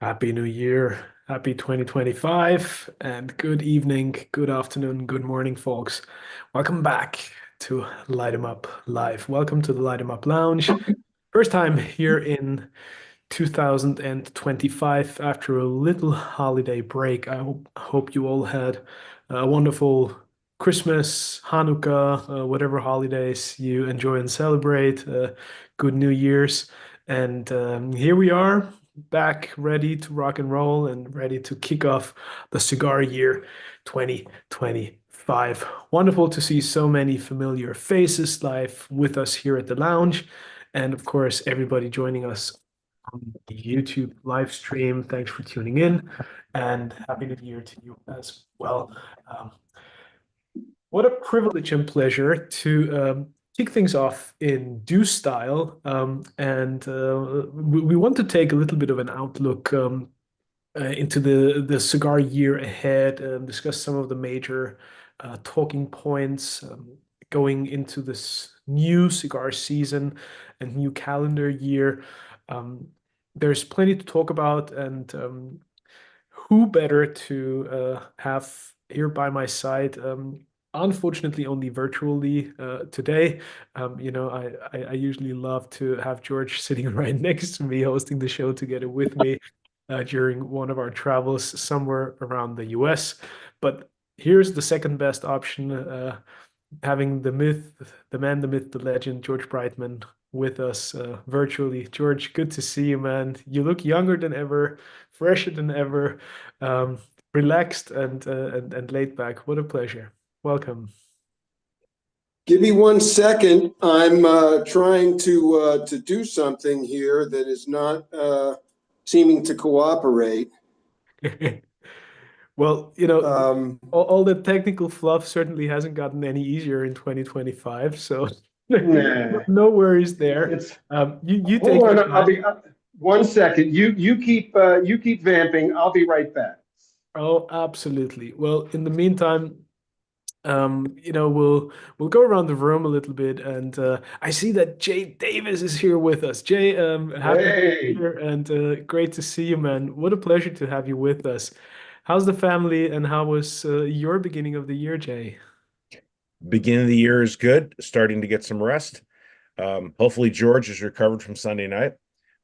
Happy New Year. Happy 2025. And good evening, good afternoon, good morning, folks. Welcome back to Light 'em Up Live. Welcome to the Light 'em Up Lounge. First time here in 2025 after a little holiday break. I hope you all had a wonderful Christmas, Hanukkah, whatever holidays you enjoy and celebrate. Good New Year's. And here we are, back ready to rock and roll and ready to kick off the cigar year 2025. Wonderful to see so many familiar faces live with us here at the lounge. And of course, everybody joining us on the YouTube live stream. Thanks for tuning in and happy New Year to you as well. Um, what a privilege and pleasure to kick things off in due style. And we want to take a little bit of an outlook into the cigar year ahead and discuss some of the major talking points going into this new cigar season and new calendar year. Um, there's plenty to talk about, and who better to have here by my side? Unfortunately, only virtually today. I usually love to have George sitting right next to me, hosting the show together with me during one of our travels somewhere around the US. But here's the second best option, having the myth, the man, the myth, the legend, George Brightman with us virtually. George, good to see you, man. You look younger than ever, fresher than ever, relaxed and laid back. What a pleasure. Welcome. Give me 1 second. I'm trying to do something here that is not seeming to cooperate. Well, Um, all the technical fluff certainly hasn't gotten any easier in 2025, so nah, no worries there. it's You hold take your on. I'll time. be 1 second. You keep vamping. I'll be right back. Oh, absolutely. Well, in the meantime, we'll go around the room a little bit, and I see that Jay Davis is here with us. Jay, happy New Hey, Year and great to see you, man. What a pleasure to have you with us. How's the family, and how was your beginning of the year, Jay? Beginning of the year is good, starting to get some rest. Hopefully George is recovered from Sunday night.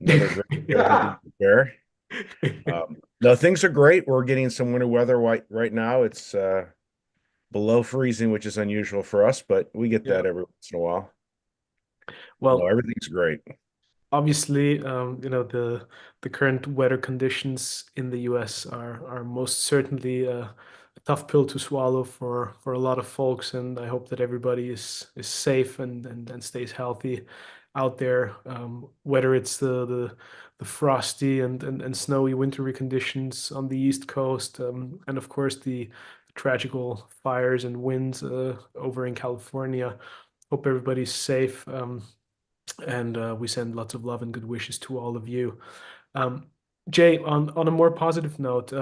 Another great show he did prepare. No, things are great. We're getting some winter weather right now. It's below freezing, which is unusual for us, but we get Yeah. that every once in a while. No, Well, everything's great. obviously, the current weather conditions in the US are most certainly a tough pill to swallow for a lot of folks, and I hope that everybody is safe and stays healthy out there. Whether it's the frosty and snowy wintry conditions on the East Coast, and of course the tragical fires and winds over in California. Hope everybody's safe. And we send lots of love and good wishes to all of you. Um, Jay, on a more positive note,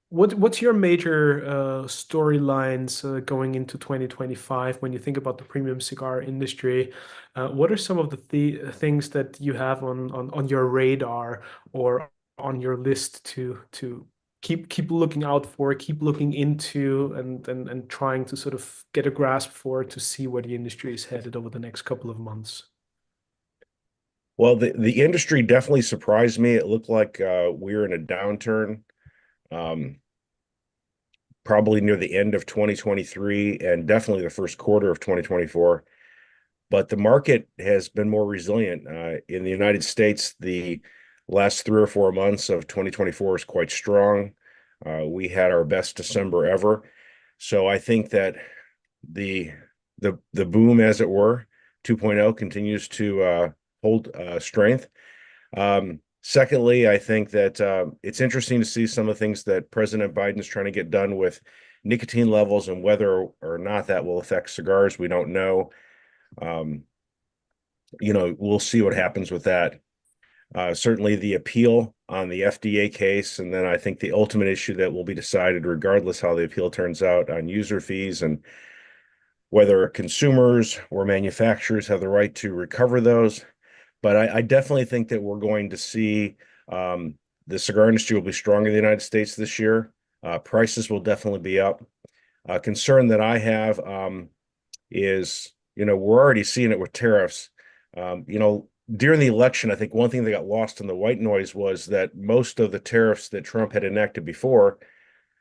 what's your major storylines going into 2025 when you think about the premium cigar industry? What are some of the things that you have on your radar or on your list to keep looking out for, keep looking into, and trying to sort of get a grasp for to see where the industry is headed over the next couple of months? Well, the industry definitely surprised me. It looked like we're in a downturn, um, probably near the end of 2023 and definitely the first quarter of 2024. But the market has been more resilient. In the United States, the last 3 or 4 months of 2024 is quite strong. We had our best December ever. So I think that the the boom, as it were, 2.0 continues to hold strength. Secondly, I think that it's interesting to see some of the things that President Biden is trying to get done with nicotine levels and whether or not that will affect cigars. We don't know. Um, we'll see what happens with that. Certainly the appeal on the FDA case, and then I think the ultimate issue that will be decided, regardless how the appeal turns out, on user fees and whether consumers or manufacturers have the right to recover those. But I definitely think that we're going to see the cigar industry will be strong in the United States this year. Prices will definitely be up. A concern that I have is, we're already seeing it with tariffs. During the election, I think one thing that got lost in the white noise was that most of the tariffs that Trump had enacted before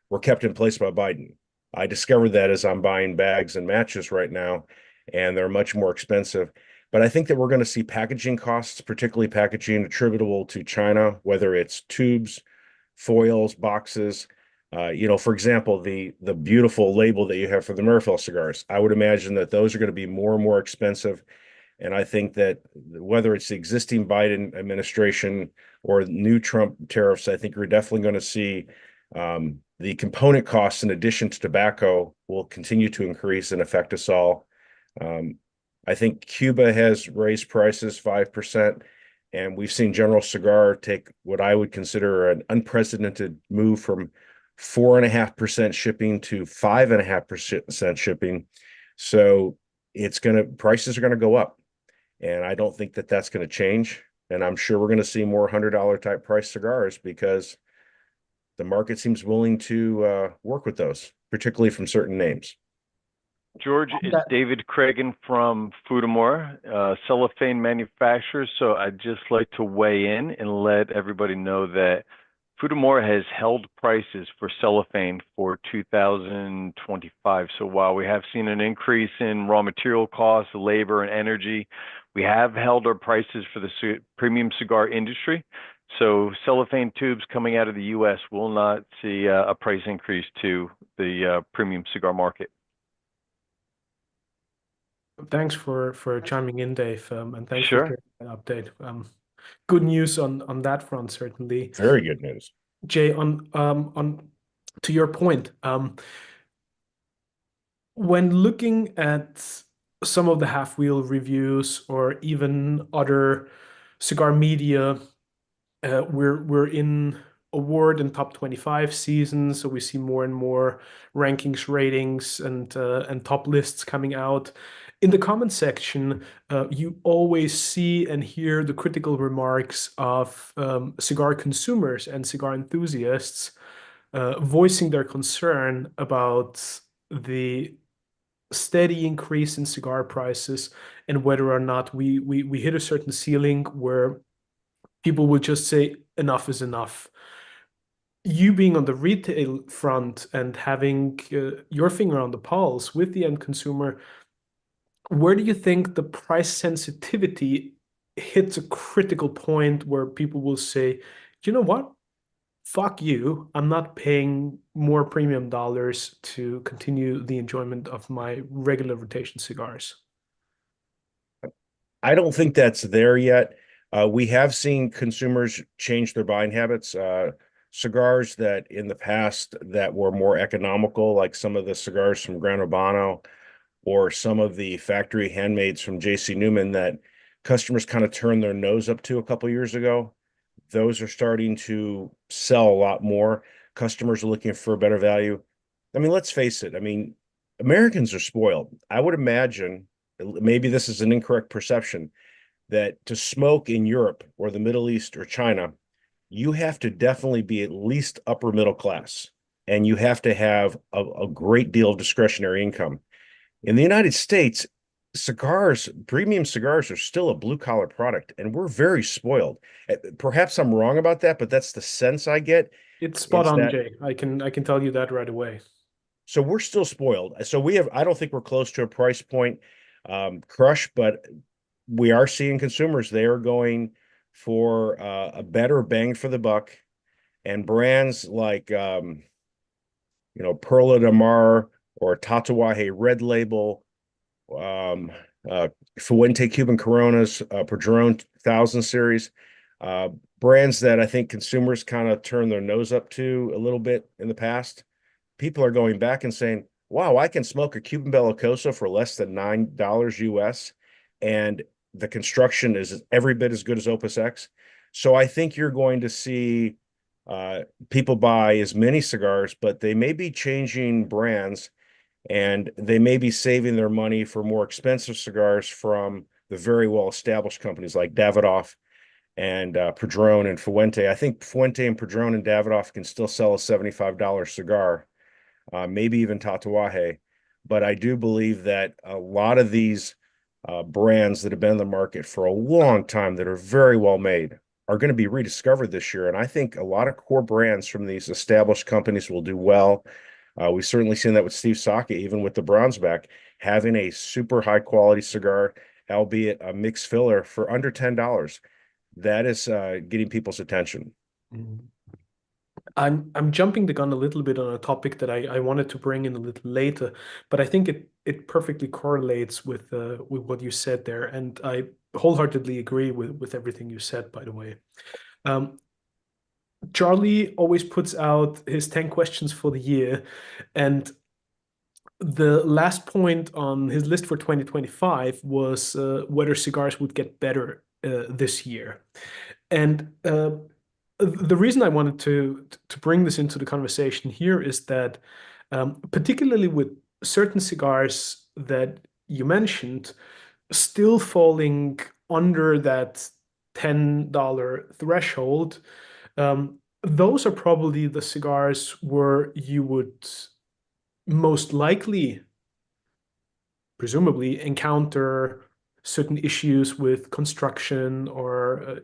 were kept in place by Biden. I discovered that as I'm buying bags and matches right now, and they're much more expensive. But I think that we're going to see packaging costs, particularly packaging attributable to China, whether it's tubes, foils, boxes. For example, the beautiful label that you have for the Merfel cigars. I would imagine that those are going to be more and more expensive. And I think that whether it's the existing Biden administration or new Trump tariffs, I think we're definitely going to see the component costs in addition to tobacco will continue to increase and affect us all. I think Cuba has raised prices 5%, and we've seen General Cigar take what I would consider an unprecedented move from 4.5% shipping to 5.5% shipping. So prices are gonna go up, and I don't think that that's going to change. And I'm sure we're going to see more $100 type price cigars because the market seems willing to work with those, particularly from certain names. George, it's David Cragen from Foodamore, cellophane manufacturer. So I'd just like to weigh in and let everybody know that Foodamore has held prices for cellophane for 2025. So while we have seen an increase in raw material costs, labor, and energy, we have held our prices for the premium cigar industry. So cellophane tubes coming out of the U.S. will not see a price increase to the premium cigar market. Thanks for chiming in, Dave, and thanks for Sure. sharing that update. Good news on that front, certainly. Very good news. Jay, on to your point, when looking at some of the half-wheel reviews or even other cigar media, we're in award and top 25 seasons, so we see more and more rankings, ratings, and top lists coming out. In the comment section, you always see and hear the critical remarks of cigar consumers and cigar enthusiasts voicing their concern about the steady increase in cigar prices and whether or not we hit a certain ceiling where people will just say enough is enough. You being on the retail front and having your finger on the pulse with the end consumer, where do you think the price sensitivity hits a critical point where people will say, you know what? Fuck you. I'm not paying more premium dollars to continue the enjoyment of my regular rotation cigars. I don't think that's there yet. We have seen consumers change their buying habits. Cigars that in the past that were more economical, like some of the cigars from Gran Habano or some of the factory handmades from J.C. Newman that customers kind of turned their nose up to a couple years ago. Those are starting to sell a lot more. Customers are looking for a better value. I mean, let's face it. I mean, Americans are spoiled. I would imagine, maybe this is an incorrect perception, that to smoke in Europe or the Middle East or China, you have to definitely be at least upper middle class, and you have to have a great deal of discretionary income. In the United States, premium cigars are still a blue collar product, and we're very spoiled. Perhaps I'm wrong about that, but that's the sense I get. It's spot on, Jay. I can tell you that right away. So we're still spoiled. So I don't think we're close to a price point crush, but we are seeing consumers, they are going for a better bang for the buck, and brands like Perla de Mar or Tatuaje Red Label, Fuente Cuban Coronas, Padron 1000 series, brands that I think consumers kind of turned their nose up to a little bit in the past. People are going back and saying, wow, I can smoke a Cuban Bellicoso for less than $9 US, and the construction is every bit as good as Opus X. So I think you're going to see people buy as many cigars, but they may be changing brands, and they may be saving their money for more expensive cigars from the very well-established companies like Davidoff and Padron and Fuente. I think Fuente and Padron and Davidoff can still sell a $75 cigar, maybe even Tatuaje. But I do believe that a lot of these brands that have been in the market for a long time that are very well made are going to be rediscovered this year. And I think a lot of core brands from these established companies will do well. We've certainly seen that with Steve Saka, even with the Brownsback, having a super high quality cigar, albeit a mixed filler for under $10. That is getting people's attention. Mhm. I'm jumping the gun a little bit on a topic that I wanted to bring in a little later, but I think it perfectly correlates with what you said there, and I wholeheartedly agree with everything you said, by the way. Um, Charlie always puts out his 10 questions for the year, and the last point on his list for 2025 was whether cigars would get better this year. And the reason I wanted to bring this into the conversation here is that, particularly with certain cigars that you mentioned, still falling under that $10 threshold, those are probably the cigars where you would most likely, presumably, encounter certain issues with construction or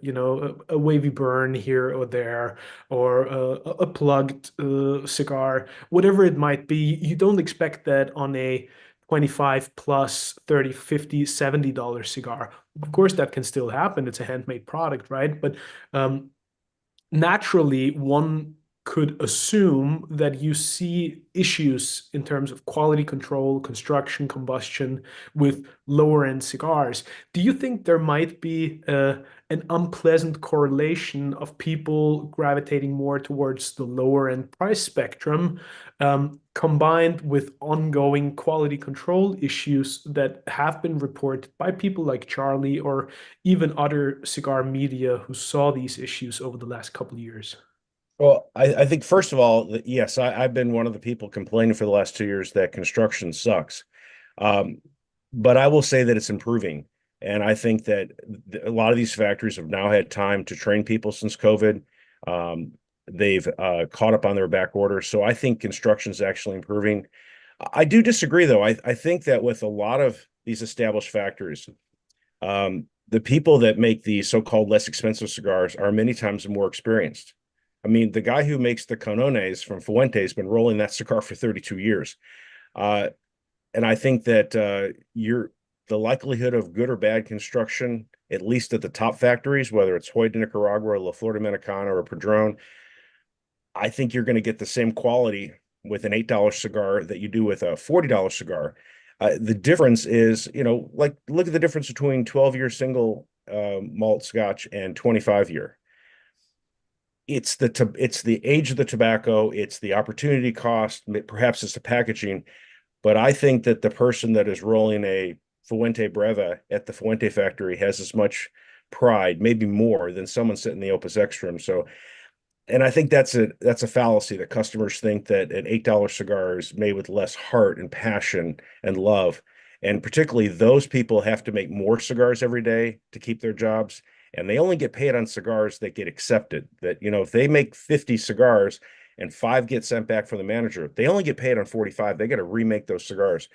a wavy burn here or there, or a plugged cigar, whatever it might be. You don't expect that on a 25 plus 30, 50, $70 cigar. Of course, that can still happen. It's a handmade product, right? But naturally, one could assume that you see issues in terms of quality control, construction, combustion with lower end cigars. Do you think there might be an unpleasant correlation of people gravitating more towards the lower end price spectrum, combined with ongoing quality control issues that have been reported by people like Charlie or even other cigar media who saw these issues over the last couple of years? Well, I think first of all, yes, I've been one of the people complaining for the last 2 years that construction sucks. Um, but I will say that it's improving. And I think that a lot of these factories have now had time to train people since COVID. Um, they've caught up on their back orders. So I think construction is actually improving. I do disagree, though. I think that with a lot of these established factories, the people that make the so-called less expensive cigars are many times more experienced. I mean, the guy who makes the Canones from Fuente has been rolling that cigar for 32 years. Uh, and I think that the likelihood of good or bad construction, at least at the top factories, whether it's Hoy de Nicaragua, La Flor Dominicana, or Padron, I think you're going to get the same quality with an $8 cigar that you do with a $40 cigar. The difference is, like look at the difference between 12-year single malt Scotch and 25-year. It's the age of the tobacco, it's the opportunity cost, perhaps it's the packaging, but I think that the person that is rolling a Fuente Breve at the Fuente factory has as much pride, maybe more, than someone sitting in the Opus Extreme. So, and I think that's a fallacy that customers think that an $8 cigar is made with less heart and passion and love. And particularly those people have to make more cigars every day to keep their jobs. And they only get paid on cigars that get accepted. That, if they make 50 cigars and 5 get sent back from the manager, they only get paid on 45. They got to remake those cigars.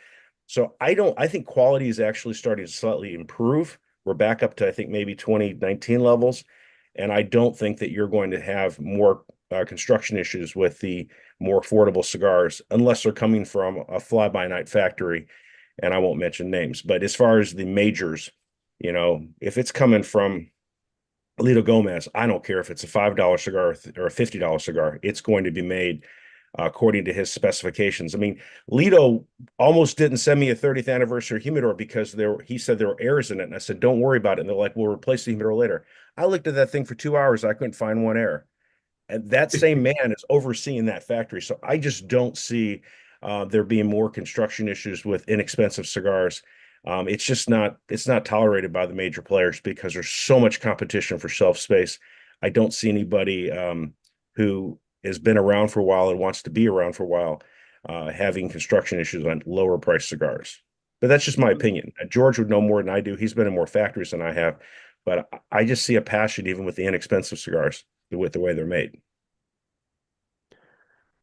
So I think quality is actually starting to slightly improve. We're back up to, I think, maybe 2019 levels. And I don't think that you're going to have more construction issues with the more affordable cigars unless they're coming from a fly-by-night factory. And I won't mention names. But as far as the majors, if it's coming from Lito Gomez, I don't care if it's a $5 cigar or a $50 cigar. It's going to be made according to his specifications. I mean, Lito almost didn't send me a 30th anniversary humidor because he said there were errors in it. And I said, don't worry about it. And they're like, we'll replace the humidor later. I looked at that thing for 2 hours. I couldn't find one error. And that same man is overseeing that factory. So I just don't see there being more construction issues with inexpensive cigars. It's not tolerated by the major players because there's so much competition for shelf space. I don't see anybody who has been around for a while and wants to be around for a while having construction issues on lower price cigars. But that's just my opinion. George would know more than I do. He's been in more factories than I have. but I just see a passion even with the inexpensive cigars, with the way they're made.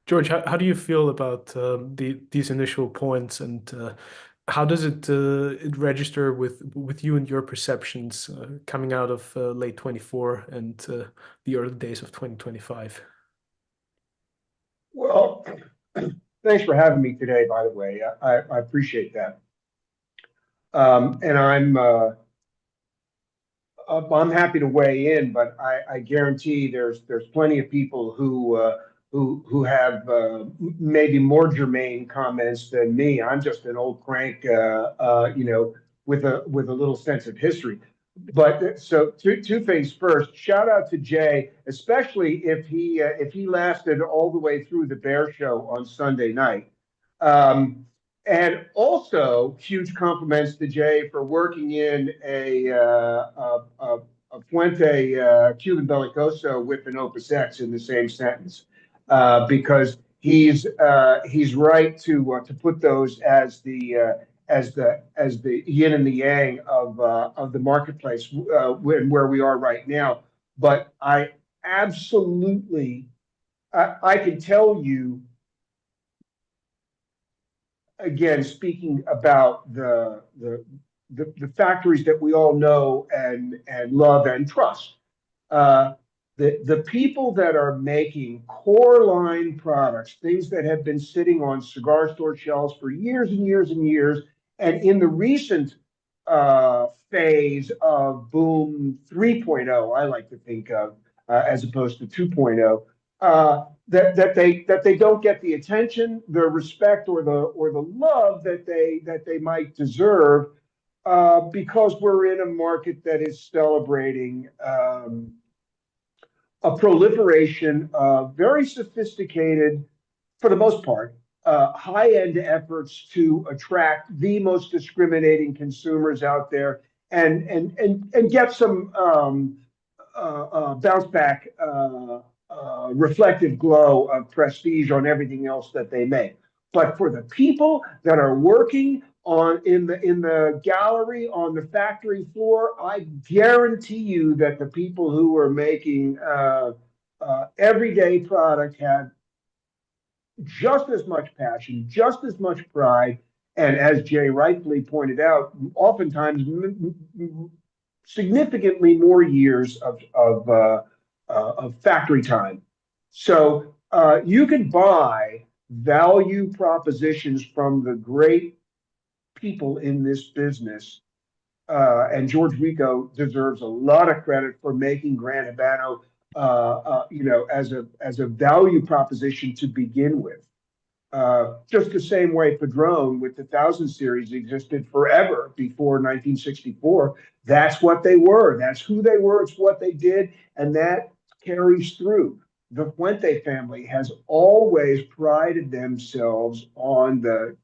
George, how do you feel about these initial points, and how does it register with you and your perceptions coming out of late 24 and the early days of 2025? Well, thanks for having me today, by the way. I appreciate that. And I'm happy to weigh in, but I guarantee there's plenty of people who have maybe more germane comments than me. I'm just an old crank, with a little sense of history. But so two things. First, shout out to Jay, especially if he lasted all the way through the Bear Show on Sunday night. And also, huge compliments to Jay for working in a Fuente Cuban Bellicoso with an Opus X in the same sentence, because he's right to put those as the yin and the yang of the marketplace, where we are right now. But I absolutely, I can tell you, again, speaking about the factories that we all know and love and trust, the people that are making core line products, things that have been sitting on cigar store shelves for years and years and years, and in the recent phase of boom 3.0, I like to think of, as opposed to 2.0. That they don't get the attention, the respect, or the love that they might deserve, because we're in a market that is celebrating a proliferation of very sophisticated, for the most part, high-end efforts to attract the most discriminating consumers out there, and get some bounce back, reflective glow of prestige on everything else that they make. But for the people that are working in the gallery, on the factory floor, I guarantee you that the people who are making everyday product have just as much passion, just as much pride, and as Jay rightfully pointed out, oftentimes significantly more years of factory time. So you can buy value propositions from the great people in this business, and George Rico deserves a lot of credit for making Gran Habano, as a value proposition to begin with. Just the same way Padron with the 1000 series existed forever before 1964. That's what they were. That's who they were. It's what they did, and that carries through. The Fuente family has always prided themselves on the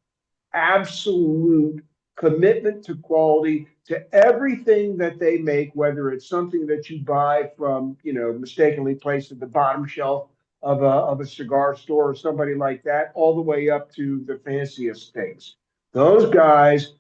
absolute commitment to quality, to everything that they make, whether it's something that you buy from, mistakenly placed at the bottom shelf of a cigar store or somebody like that, all the way up to the fanciest things. Those guys,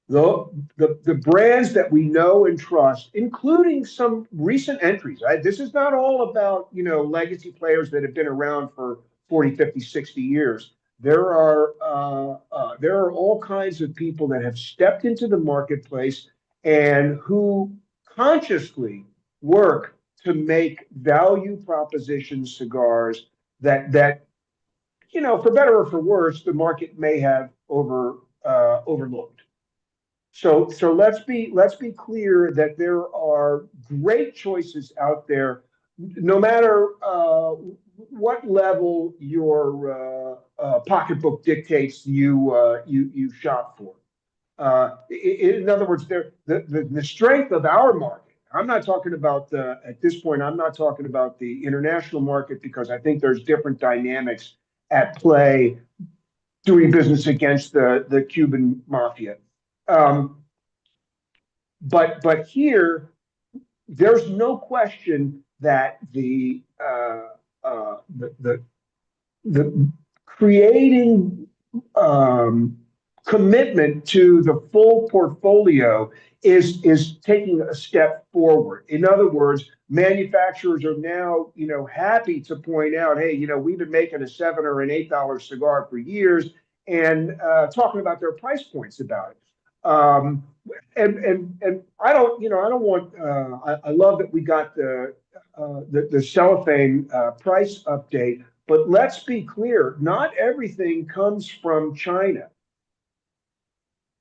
the brands that we know and trust, including some recent entries. This is not all about, legacy players that have been around for 40, 50, 60 years. There are all kinds of people that have stepped into the marketplace and who consciously work to make value proposition cigars that for better or for worse, the market may have overlooked. So let's be clear that there are great choices out there, no matter what level your pocketbook dictates you shop for. In other words, the strength of our market. I'm not talking about at this point. I'm not talking about the international market, because I think there's different dynamics at play doing business against the Cuban mafia. But here, there's no question that the creating commitment to the full portfolio is taking a step forward. In other words, manufacturers are now, happy to point out, hey, we've been making a $7 or an $8 cigar for years, and talking about their price points about it. And I don't want. I love that we got the cellophane price update, but let's be clear: not everything comes from China.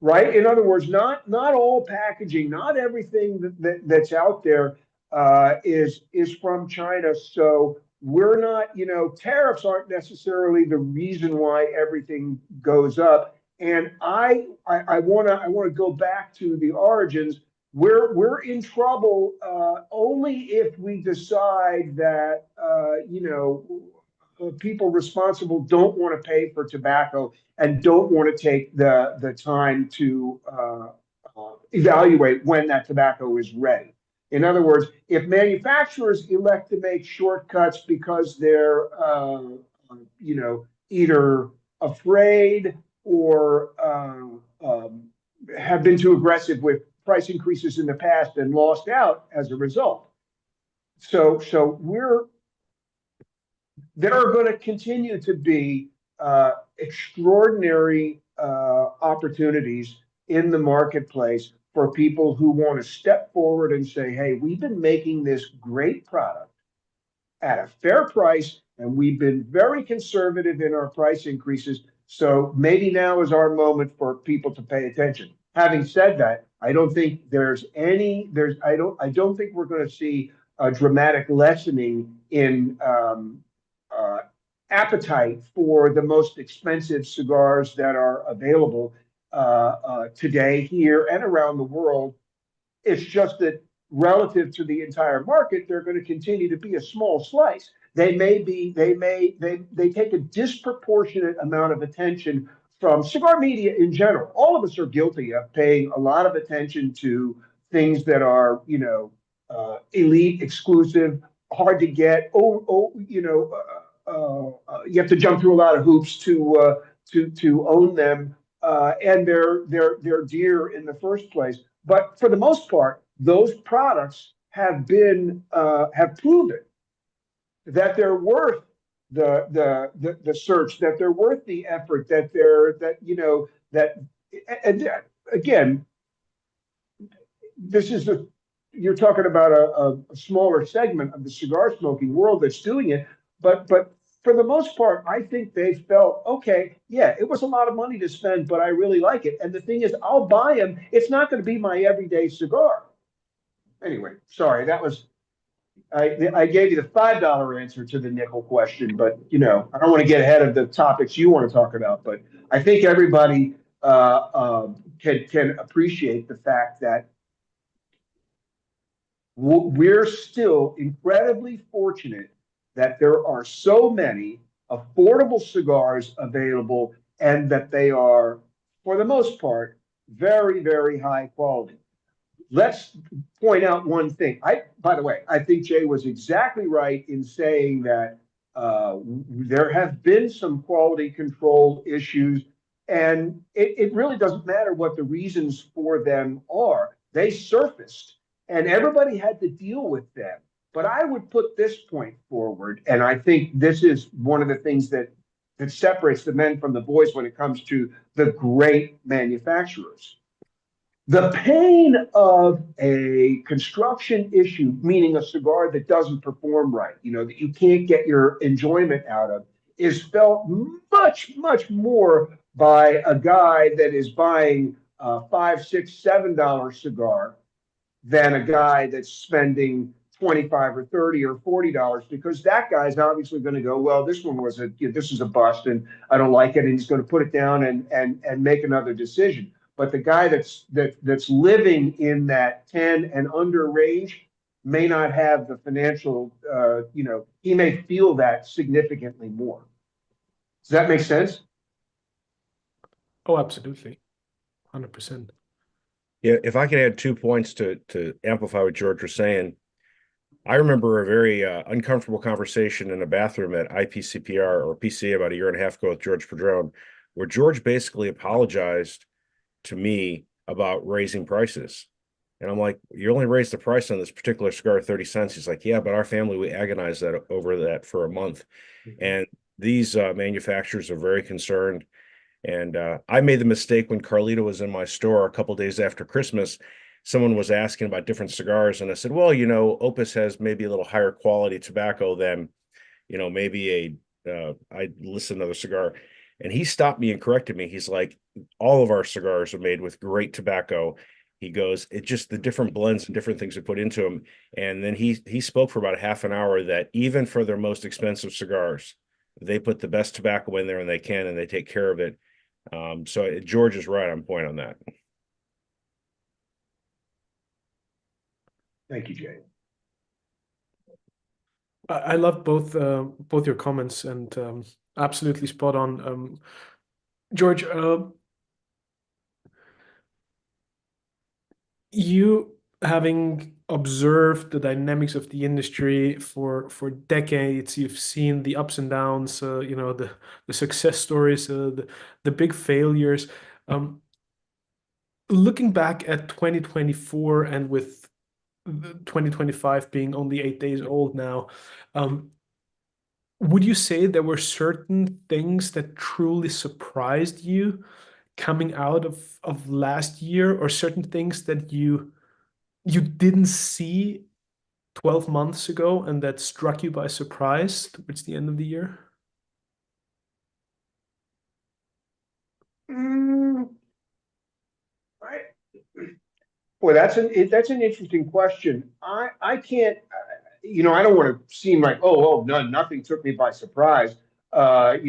Right? In other words, not all packaging, not everything that's out there is from China. So we're not, tariffs aren't necessarily the reason why everything goes up. And I want to go back to the origins. We're in trouble only if we decide that people responsible don't want to pay for tobacco and don't want to take the time to evaluate when that tobacco is ready. In other words, if manufacturers elect to make shortcuts because they're, either afraid or have been too aggressive with price increases in the past and lost out as a result. So there are going to continue to be extraordinary opportunities in the marketplace for people who want to step forward and say, hey, we've been making this great product at a fair price, and we've been very conservative in our price increases. So maybe now is our moment for people to pay attention. Having said that, I don't think I don't think we're going to see a dramatic lessening in appetite for the most expensive cigars that are available today here and around the world. It's just that relative to the entire market, they're going to continue to be a small slice. They take a disproportionate amount of attention from cigar media in general. All of us are guilty of paying a lot of attention to things that are, elite, exclusive, hard to get. You have to jump through a lot of hoops to own them, and they're dear in the first place. But for the most part, those products have proven that they're worth the search, that they're worth the effort, and again, you're talking about a smaller segment of the cigar smoking world that's doing it, but for the most part, I think they felt, okay, yeah, it was a lot of money to spend, but I really like it. And the thing is, I'll buy them. It's not going to be my everyday cigar. Anyway, sorry, I gave you the $5 answer to the nickel question, but I don't want to get ahead of the topics you want to talk about. But I think everybody can appreciate the fact that we're still incredibly fortunate that there are so many affordable cigars available and that they are, for the most part, very, very high quality. Let's point out one thing. By the way, I think Jay was exactly right in saying that there have been some quality control issues, and it really doesn't matter what the reasons for them are. They surfaced, and everybody had to deal with them. But I would put this point forward, and I think this is one of the things that separates the men from the boys when it comes to the great manufacturers. The pain of a construction issue, meaning a cigar that doesn't perform right, that you can't get your enjoyment out of, is felt much, much more by a guy that is buying a $5, $6, $7 cigar than a guy that's spending $25 or $30 or $40, because that guy's obviously going to go, well, this is a bust and I don't like it, and he's going to put it down and make another decision. But the guy that's living in that 10 and under range may not have the financial, he may feel that significantly more. Does that make sense? Oh, absolutely. 100%. Yeah, if I could add 2 points to amplify what George was saying. I remember a very uncomfortable conversation in a bathroom at IPCPR or PCA about a year and a half ago with George Padron, where George basically apologized to me about raising prices. And I'm like, you only raised the price on this particular cigar 30 cents. He's like, yeah, but our family, we agonized over that for a month. And these manufacturers are very concerned. And I made the mistake when Carlito was in my store a couple days after Christmas. Someone was asking about different cigars, and I said, well, Opus has maybe a little higher quality tobacco than, maybe I listened to another cigar. And he stopped me and corrected me. He's like, all of our cigars are made with great tobacco. He goes, it's just the different blends and different things we put into them. And then he spoke for about half an hour that even for their most expensive cigars, they put the best tobacco in there and they take care of it. So George is right on point on that. Thank you, Jay. I love both your comments, and absolutely spot on. George, you having observed the dynamics of the industry for decades, you've seen the ups and downs, the success stories, the big failures. Looking back at 2024 and with 2025 being only 8 days old now, would you say there were certain things that truly surprised you coming out of last year, or certain things that you didn't see 12 months ago and that struck you by surprise towards the end of the year? Mm, Boy, that's an interesting question. I can't, I don't want to seem like, oh, nothing took me by surprise. Like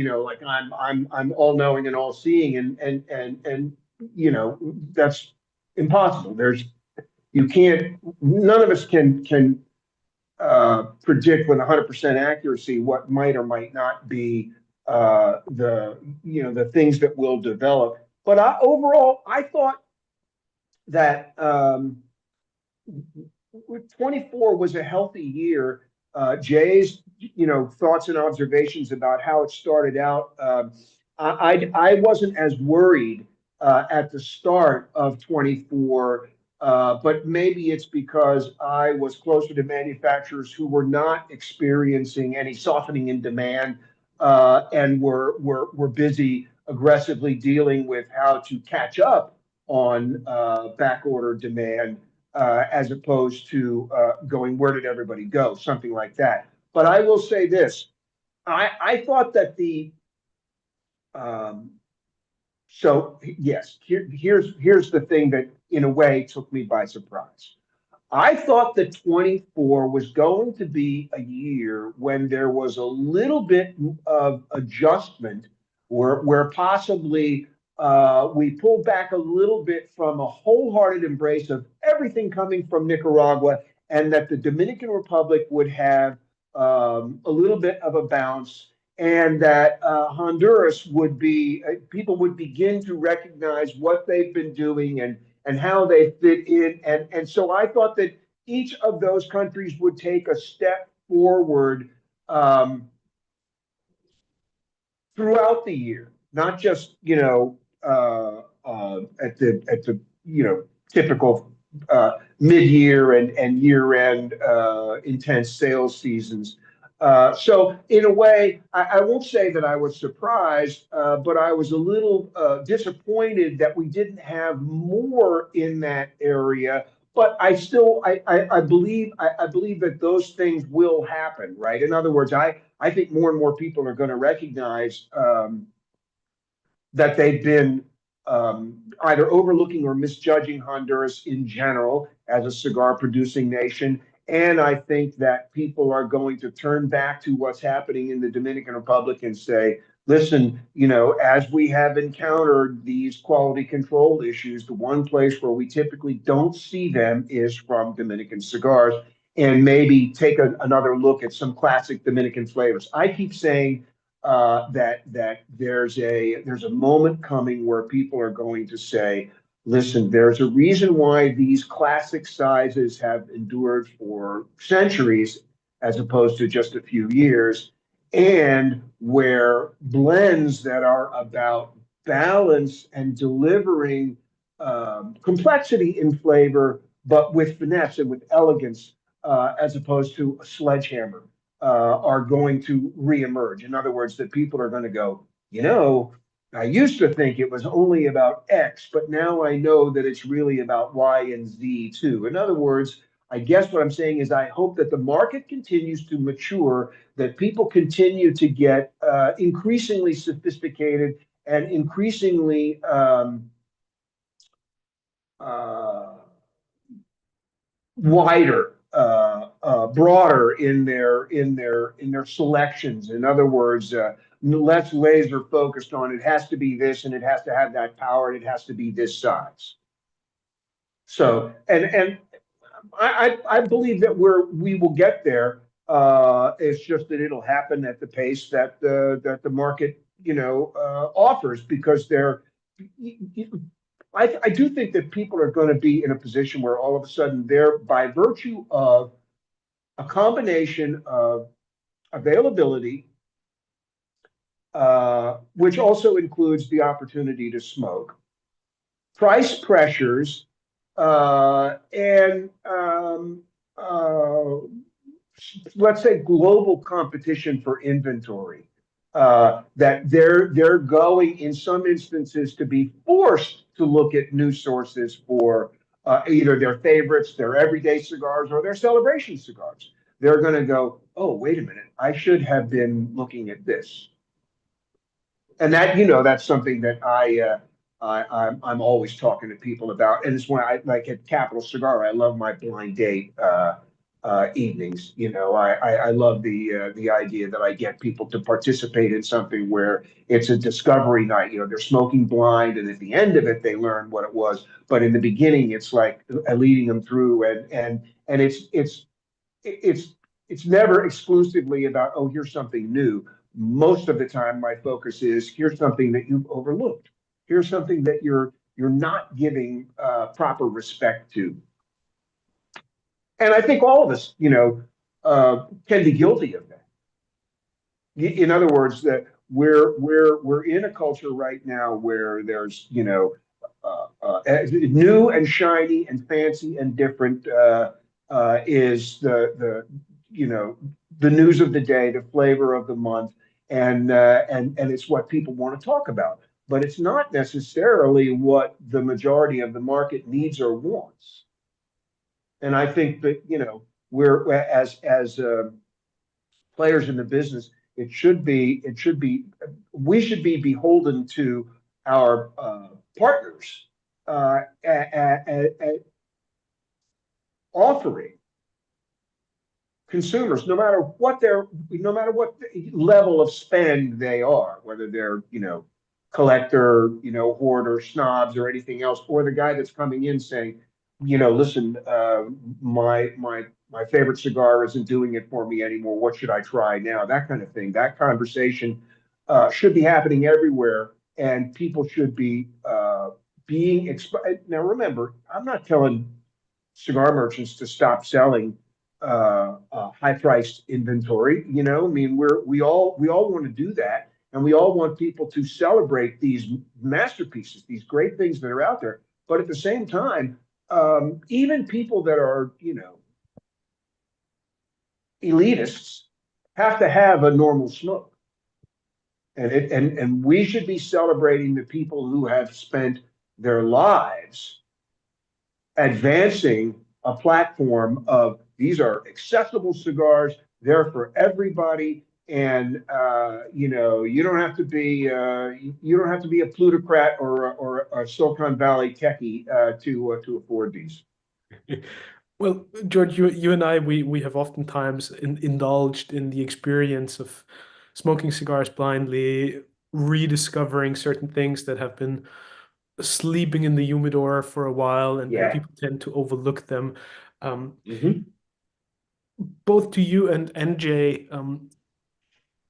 I'm all knowing and all seeing, and that's impossible. You can't, none of us can predict with 100% accuracy what might or might not be the things that will develop. But overall, I thought that 24 was a healthy year. Jay's, thoughts and observations about how it started out. I wasn't as worried at the start of 24, but maybe it's because I was closer to manufacturers who were not experiencing any softening in demand, and were busy aggressively dealing with how to catch up on back order demand, as opposed to going, where did everybody go? Something like that. But I will say this. I thought that um, yes, here's the thing that in a way took me by surprise. I thought that 24 was going to be a year when there was a little bit of adjustment, where possibly we pulled back a little bit from a wholehearted embrace of everything coming from Nicaragua, and that the Dominican Republic would have a little bit of a bounce, and that Honduras would be, people would begin to recognize what they've been doing and how they fit in. And so I thought that each of those countries would take a step forward throughout the year, not just, at the typical mid-year and year-end intense sales seasons. So in a way, I won't say that I was surprised, but I was a little disappointed that we didn't have more in that area. But I believe that those things will happen, right? In other words, I think more and more people are going to recognize that they've been either overlooking or misjudging Honduras in general as a cigar producing nation. And I think that people are going to turn back to what's happening in the Dominican Republic and say, listen, as we have encountered these quality control issues, the one place where we typically don't see them is from Dominican cigars, and maybe take another look at some classic Dominican flavors. I keep saying that there's a moment coming where people are going to say, listen, there's a reason why these classic sizes have endured for centuries as opposed to just a few years, and where blends that are about balance and delivering complexity in flavor, but with finesse and with elegance, as opposed to a sledgehammer, are going to reemerge. In other words, that people are going to go, I used to think it was only about X, but now I know that it's really about Y and Z too. In other words, I guess what I'm saying is I hope that the market continues to mature, that people continue to get increasingly sophisticated and increasingly uh, wider, broader in their selections. In other words, less laser focused on it has to be this and it has to have that power and it has to be this size. So and I believe that we will get there. It's just that it'll happen at the pace that the market offers, because I do think that people are going to be in a position where all of a sudden they're, by virtue of a combination of availability, which also includes the opportunity to smoke, price pressures, and let's say global competition for inventory, that they're going in some instances to be forced to look at new sources for either their favorites, their everyday cigars, or their celebration cigars. They're going to go, oh, wait a minute, I should have been looking at this. And that, that's something that I'm always talking to people about. And it's when I, like at Capital Cigar, I love my blind date evenings. I love the idea that I get people to participate in something where it's a discovery night. They're smoking blind, and at the end of it, they learn what it was. But in the beginning, it's like leading them through, and it's never exclusively about, oh, here's something new. Most of the time, my focus is, here's something that you've overlooked. Here's something that you're not giving proper respect to. And I think all of us, can be guilty of that. In other words, that we're in a culture right now where there's new and shiny and fancy and different is the news of the day, the flavor of the month, and it's what people want to talk about. But it's not necessarily what the majority of the market needs or wants. And I think that we're, as players in the business, we should be beholden to our partners, offering consumers, no matter what level of spend they are, whether they're collector, hoarder, snobs, or anything else, or the guy that's coming in saying, listen, my favorite cigar isn't doing it for me anymore. What should I try now? That kind of thing. That conversation should be happening everywhere, and people should be being exposed. Now, remember, I'm not telling cigar merchants to stop selling high-priced inventory. I mean, we all want to do that, and we all want people to celebrate these masterpieces, these great things that are out there. But at the same time, even people that are, elitists have to have a normal smoke. And we should be celebrating the people who have spent their lives advancing a platform of, these are accessible cigars, they're for everybody, and you don't have to be a plutocrat or a Silicon Valley techie to afford these. Well, George, you and I, we have oftentimes indulged in the experience of smoking cigars blindly, rediscovering certain things that have been sleeping in the humidor for a while, and Yeah. people tend to overlook them. Mhm. Both to you and NJ,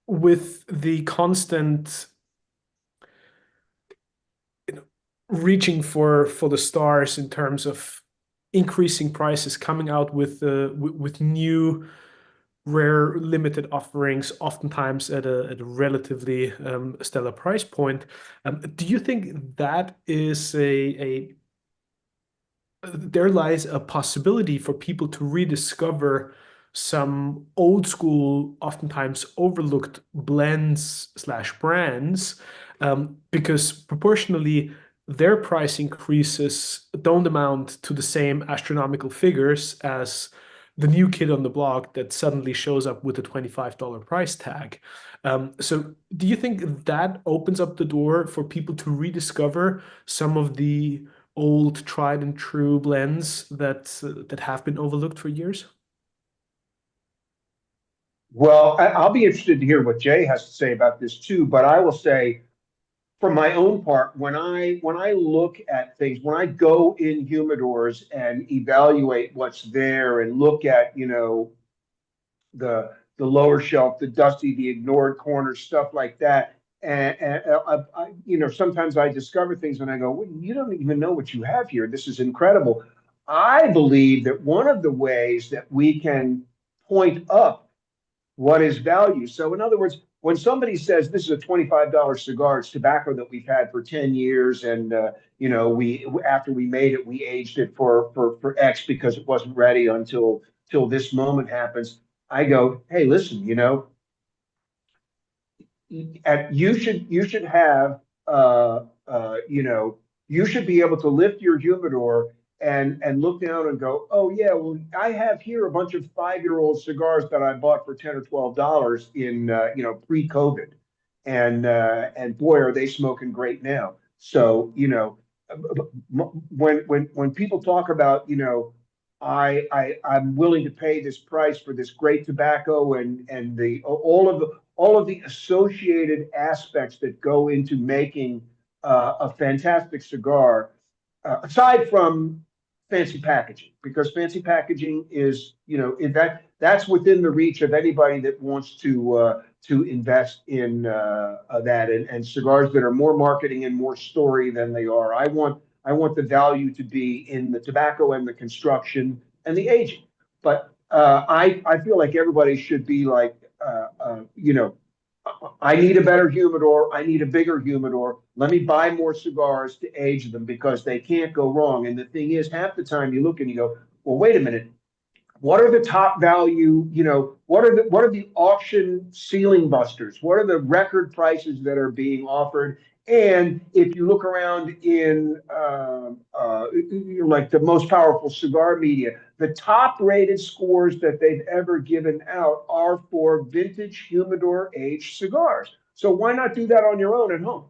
with the constant reaching for the stars in terms of increasing prices, coming out with new rare limited offerings, oftentimes at a relatively stellar price point. Do you think that is a there lies a possibility for people to rediscover some old school, oftentimes overlooked blends slash brands, because proportionally their price increases don't amount to the same astronomical figures as the new kid on the block that suddenly shows up with a $25 price tag. So, do you think that opens up the door for people to rediscover some of the old tried and true blends that have been overlooked for years? Well, I'll be interested to hear what Jay has to say about this too, but I will say, for my own part, when I look at things, when I go in humidors and evaluate what's there and look at, the lower shelf, the dusty, the ignored corners, stuff like that. And sometimes I discover things and I go, well, you don't even know what you have here. This is incredible. I believe that one of the ways that we can point up what is value. So, in other words, when somebody says this is a $25 cigar, it's tobacco that we've had for 10 years, and we after we made it, we aged it for X because it wasn't ready until this moment happens. I go, hey, listen, you should have you should be able to lift your humidor and look down and go, oh yeah, well I have here a bunch of 5-year-old cigars that I bought for $10 or $12 in pre-COVID, and boy are they smoking great now. So when people talk about I'm willing to pay this price for this great tobacco and the all of the associated aspects that go into making a fantastic cigar, aside from fancy packaging, because fancy packaging is that's within the reach of anybody that wants to invest in that, and cigars that are more marketing and more story than they are. I want the value to be in the tobacco and the construction and the aging. But I feel like everybody should be like, I need a better humidor. I need a bigger humidor. Let me buy more cigars to age them because they can't go wrong. And the thing is, half the time you look and you go, well, wait a minute. What are the top value? What are the auction ceiling busters? What are the record prices that are being offered? And if you look around in like the most powerful cigar media, the top rated scores that they've ever given out are for vintage humidor aged cigars. So why not do that on your own at home?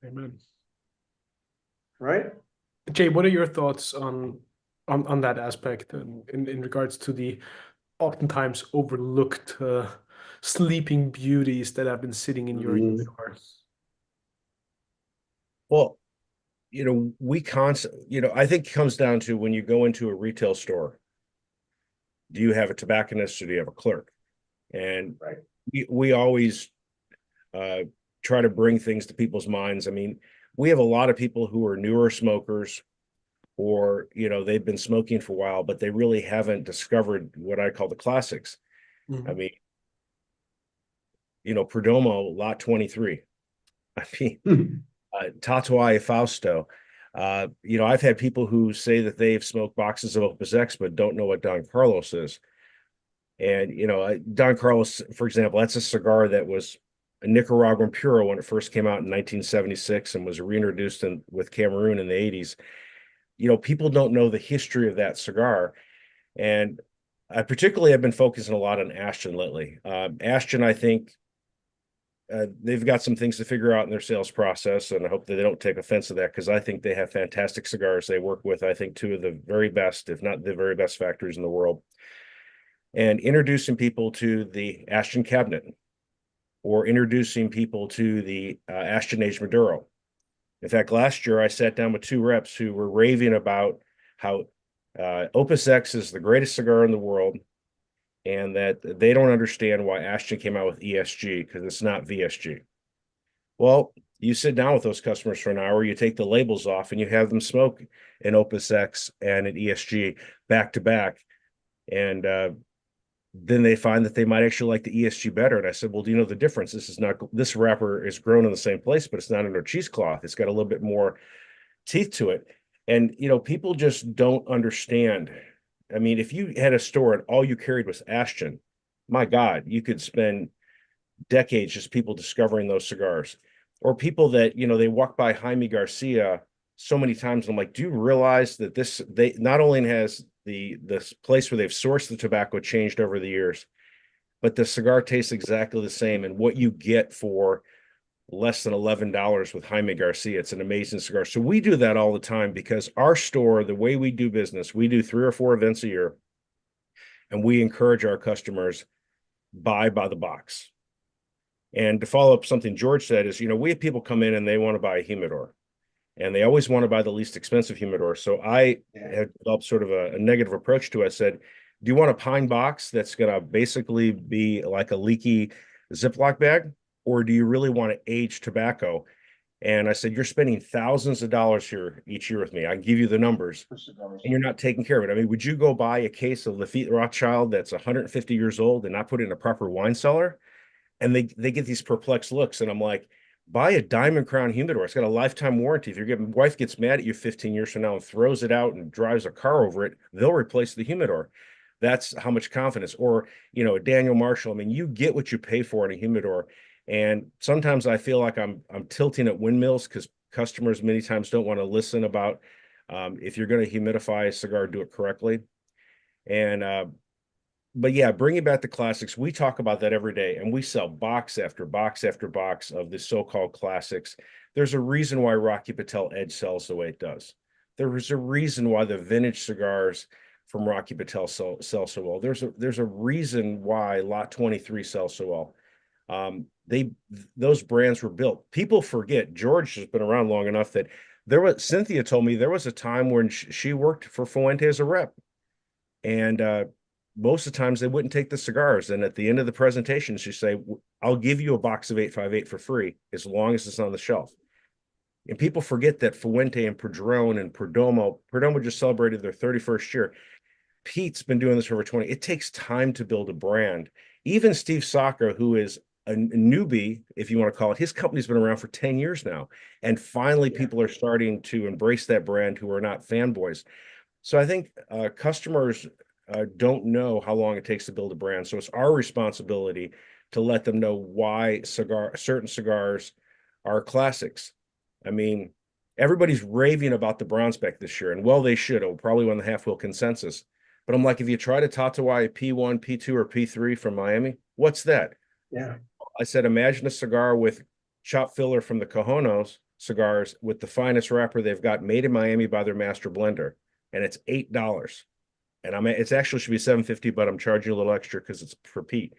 Amen. Right? Jay, what are your thoughts on that aspect in regards to the oftentimes overlooked sleeping beauties that have been sitting in your humidor? Well, we constantly, I think it comes down to when you go into a retail store, do you have a tobacconist or do you have a clerk? And Right. we always try to bring things to people's minds. I mean, we have a lot of people who are newer smokers, or they've been smoking for a while, but they really haven't discovered what I call the classics. Mhm. I mean, Perdomo Lot 23. I mean, Tatuaje Fausto. I've had people who say that they've smoked boxes of Opus X, but don't know what Don Carlos is. And, Don Carlos, for example, that's a cigar that was a Nicaraguan Puro when it first came out in 1976 and was reintroduced with Cameroon in the 80s. People don't know the history of that cigar. And I particularly have been focusing a lot on Ashton lately. Ashton, I think, they've got some things to figure out in their sales process, and I hope that they don't take offense to that, because I think they have fantastic cigars. They work with, I think, two of the very best, if not the very best factories in the world. And introducing people to the Ashton Cabinet, or introducing people to the Ashton Aged Maduro. In fact, last year I sat down with two reps who were raving about how Opus X is the greatest cigar in the world, and that they don't understand why Ashton came out with ESG, because it's not VSG. Well, you sit down with those customers for an hour, you take the labels off, and you have them smoke an Opus X and an ESG back to back. And then they find that they might actually like the ESG better. And I said, well, do you know the difference? This wrapper is grown in the same place, but it's not under cheesecloth. It's got a little bit more teeth to it. And, people just don't understand. I mean, if you had a store and all you carried was Ashton, my God, you could spend decades just people discovering those cigars. Or people that, they walk by Jaime Garcia so many times. I'm like, do you realize that they not only has this place where they've sourced the tobacco changed over the years, but the cigar tastes exactly the same. And what you get for less than $11 with Jaime Garcia, it's an amazing cigar. So we do that all the time because our store, the way we do business, we do 3 or 4 events a year, and we encourage our customers buy by the box. And to follow up something George said is, we have people come in and they want to buy a humidor, and they always want to buy the least expensive humidor. So I have developed sort of a negative approach to it. I said, do you want a pine box that's going to basically be like a leaky Ziploc bag? Or do you really want to age tobacco? And I said, you're spending thousands of dollars here each year with me. I can give you the numbers, and you're not taking care of it. I mean, would you go buy a case of Lafite Rothschild that's 150 years old and not put it in a proper wine cellar? And they get these perplexed looks. And I'm like, buy a Diamond Crown humidor. It's got a lifetime warranty. If your wife gets mad at you 15 years from now and throws it out and drives a car over it, they'll replace the humidor. That's how much confidence. Or, a Daniel Marshall. I mean, you get what you pay for in a humidor. And sometimes I feel like I'm tilting at windmills because customers many times don't want to listen about if you're going to humidify a cigar, do it correctly. And but yeah, bringing back the classics, we talk about that every day, and we sell box after box after box of the so-called classics. There's a reason why Rocky Patel Edge sells the way it does. There is a reason why the vintage cigars from Rocky Patel sell so well. There's a reason why Lot 23 sells so well. Those brands were built. People forget. George has been around long enough that Cynthia told me there was a time when she worked for Fuente as a rep, and most of the times they wouldn't take the cigars. And at the end of the presentation, she'd say, I'll give you a box of 858 for free as long as it's on the shelf. And people forget that Fuente and Padron and Perdomo just celebrated their 31st year. Pete's been doing this for over 20. It takes time to build a brand. Even Steve Saka, who is a newbie, if you want to call it, his company's been around for 10 years now. And finally, people are starting to embrace that brand who are not fanboys. So I think customers don't know how long it takes to build a brand. So it's our responsibility to let them know why certain cigars are classics. I mean, everybody's raving about the brown spec this year, and well, they should. It'll probably win the half-wheel consensus. But I'm like, if you try to Tatawai P1, P2, or P3 from Miami, what's that? Yeah. I said, imagine a cigar with chop filler from the Cajonos cigars with the finest wrapper they've got, made in Miami by their master blender, and it's $8. And it's actually should be $7.50, but I'm charging a little extra because it's for Pete.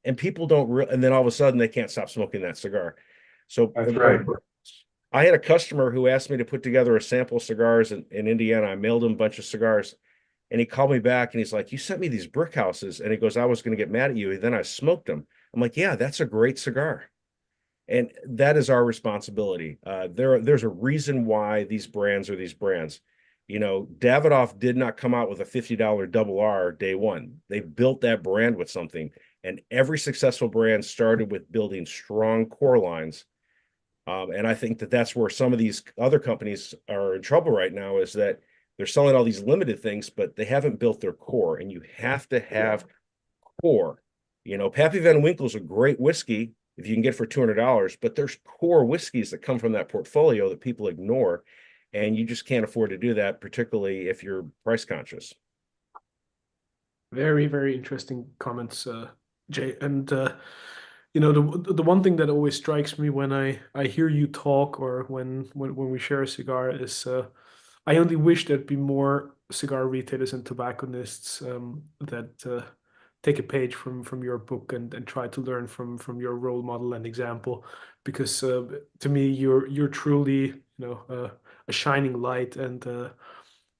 And people don't and then all of a sudden they can't stop smoking that cigar. So That's right. I had a customer who asked me to put together a sample of cigars in Indiana. I mailed him a bunch of cigars, and he called me back and he's like, you sent me these brick houses. And he goes, I was going to get mad at you. And then I smoked them. I'm like, yeah, that's a great cigar. And that is our responsibility. There's a reason why these brands are these brands. Davidoff did not come out with a $50 double R day one. They built that brand with something. And every successful brand started with building strong core lines. And I think that's where some of these other companies are in trouble right now, is that they're selling all these limited things, but they haven't built their core. And you have to have core. Pappy Van Winkle's a great whiskey if you can get for $200, but there's core whiskeys that come from that portfolio that people ignore. And you just can't afford to do that, particularly if you're price conscious. Very, very interesting comments, Jay. And the one thing that always strikes me when I hear you talk, or when we share a cigar, is I only wish there'd be more cigar retailers and tobacconists that take a page from your book and try to learn from your role model and example, because to me you're truly a shining light and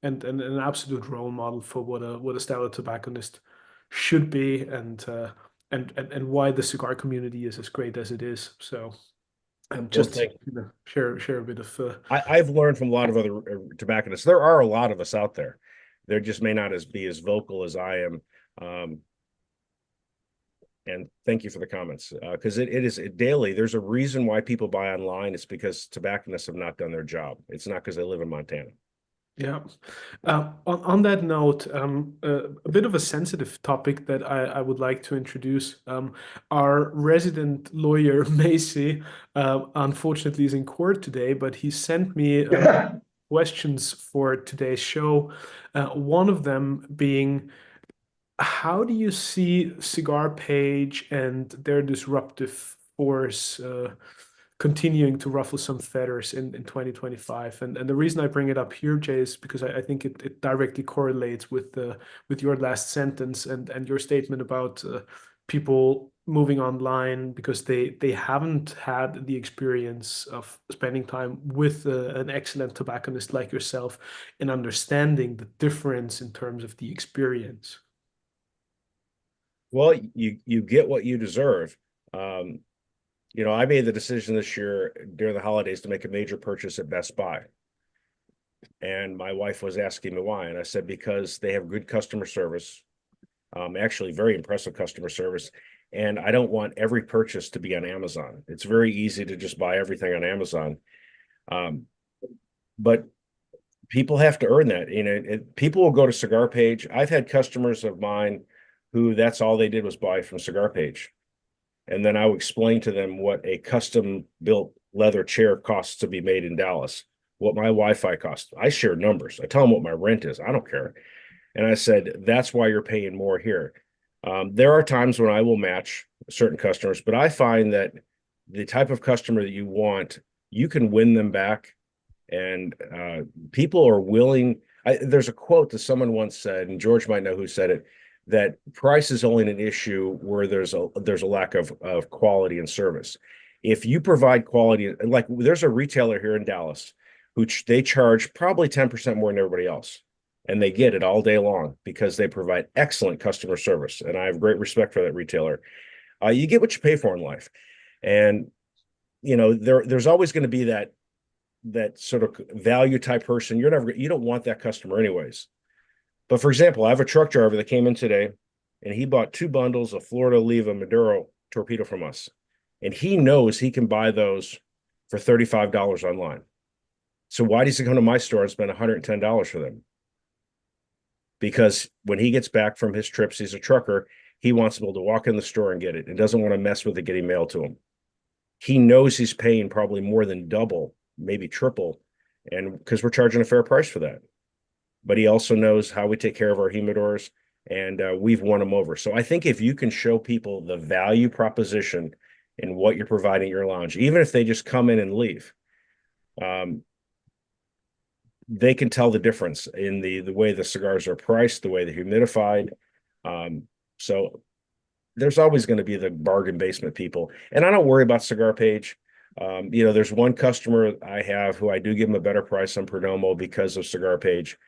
an absolute role model for what a stellar tobacconist should be, and why the cigar community is as great as it is. So just to share a bit of I've learned from a lot of other tobacconists. There are a lot of us out there. They just may not be as vocal as I am. And thank you for the comments, because it is daily. There's a reason why people buy online. It's because tobacconists have not done their job. It's not because they live in Montana. Yeah. On that note, a bit of a sensitive topic that I would like to introduce. Our resident lawyer, Macy, unfortunately is in court today, but he sent me questions for today's show. One of them being, how do you see Cigar Page and their disruptive force continuing to ruffle some feathers in 2025? And the reason I bring it up here, Jay, is because I think it directly correlates with your last sentence and your statement about people moving online because they haven't had the experience of spending time with an excellent tobacconist like yourself and understanding the difference in terms of the experience. Well, you get what you deserve. I made the decision this year during the holidays to make a major purchase at Best Buy. And my wife was asking me why. And I said, because they have good customer service, actually very impressive customer service. And I don't want every purchase to be on Amazon. It's very easy to just buy everything on Amazon. But people have to earn that. People will go to Cigar Page. I've had customers of mine who that's all they did was buy from Cigar Page. And then I would explain to them what a custom built leather chair costs to be made in Dallas, what my Wi-Fi costs. I share numbers. I tell them what my rent is. I don't care. And I said, that's why you're paying more here. There are times when I will match certain customers, but I find that the type of customer that you want, you can win them back. And people are willing. There's a quote that someone once said, and George might know who said it, that price is only an issue where there's a lack of quality and service. If you provide quality, like there's a retailer here in Dallas who they charge probably 10% more than everybody else. And they get it all day long because they provide excellent customer service. And I have great respect for that retailer. You get what you pay for in life. And, there's always going to be that sort of value type person. You don't want that customer anyways. But for example, I have a truck driver that came in today and he bought 2 bundles of Florida Oliva Maduro torpedo from us. And he knows he can buy those for $35 online. So why does he come to my store and spend $110 for them? Because when he gets back from his trips, he's a trucker. He wants to be able to walk in the store and get it. And doesn't want to mess with it getting mailed to him. He knows he's paying probably more than double, maybe triple, and because we're charging a fair price for that. But he also knows how we take care of our humidors, and we've won him over. So I think if you can show people the value proposition in what you're providing at your lounge, even if they just come in and leave, they can tell the difference in the way the cigars are priced, the way they're humidified. So there's always going to be the bargain basement people. And I don't worry about Cigar Page. There's one customer I have who I do give him a better price on Perdomo because of Cigar Page.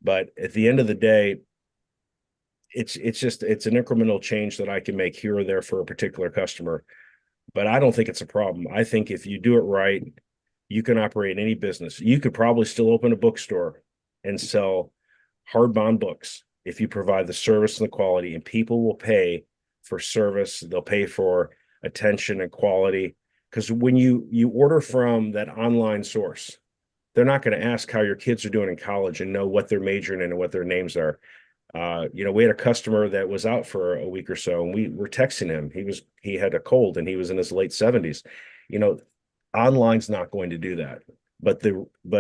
But at the end of the day, it's an incremental change that I can make here or there for a particular customer. But I don't think it's a problem. I think if you do it right, you can operate any business. You could probably still open a bookstore and sell hardbound books if you provide the service and the quality, and people will pay for service. They'll pay for attention and quality. Because when you order from that online source, they're not going to ask how your kids are doing in college and know what they're majoring in and what their names are. We had a customer that was out for a week or so, and we were texting him. He had a cold and he was in his late 70s. Online's not going to do that. But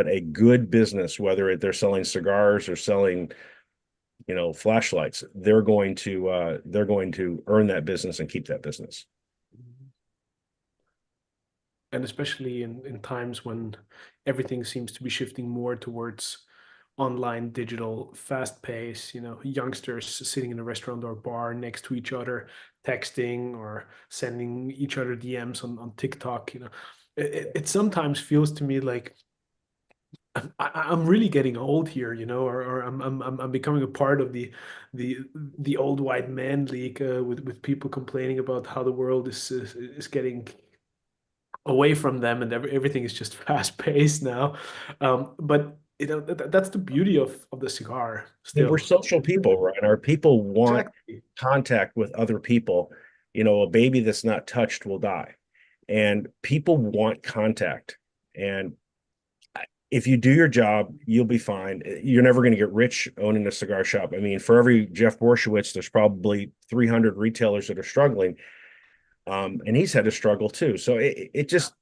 a good business, whether they're selling cigars or selling, flashlights, they're going to earn that business and keep that business. And especially in times when everything seems to be shifting more towards online, digital, fast pace, youngsters sitting in a restaurant or bar next to each other, texting or sending each other DMs on TikTok, it sometimes feels to me like I'm really getting old here, or I'm becoming a part of the old white man league with people complaining about how the world is getting away from them and everything is just fast paced now. But that's the beauty of the cigar And we're still. social people, right? Our people want Exactly. contact with other people. A baby that's not touched will die. And people want contact. And if you do your job, you'll be fine. You're never going to get rich owning a cigar shop. I mean, for every Jeff Borshowitz, there's probably 300 retailers that are struggling. And he's had to struggle too. So it just,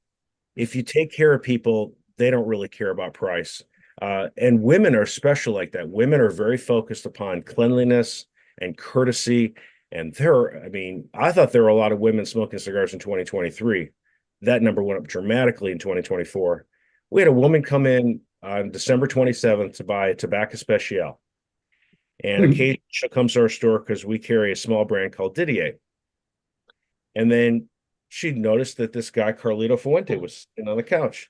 if you take care of people, they don't really care about price. And women are special like that. Women are very focused upon cleanliness and courtesy. And I mean, I thought there were a lot of women smoking cigars in 2023. That number went up dramatically in 2024. We had a woman come in on December 27th to buy a tobacco special. And occasionally she'll come to our store because we carry a small brand called Didier. And then she noticed that this guy, Carlito Fuente, was sitting on the couch.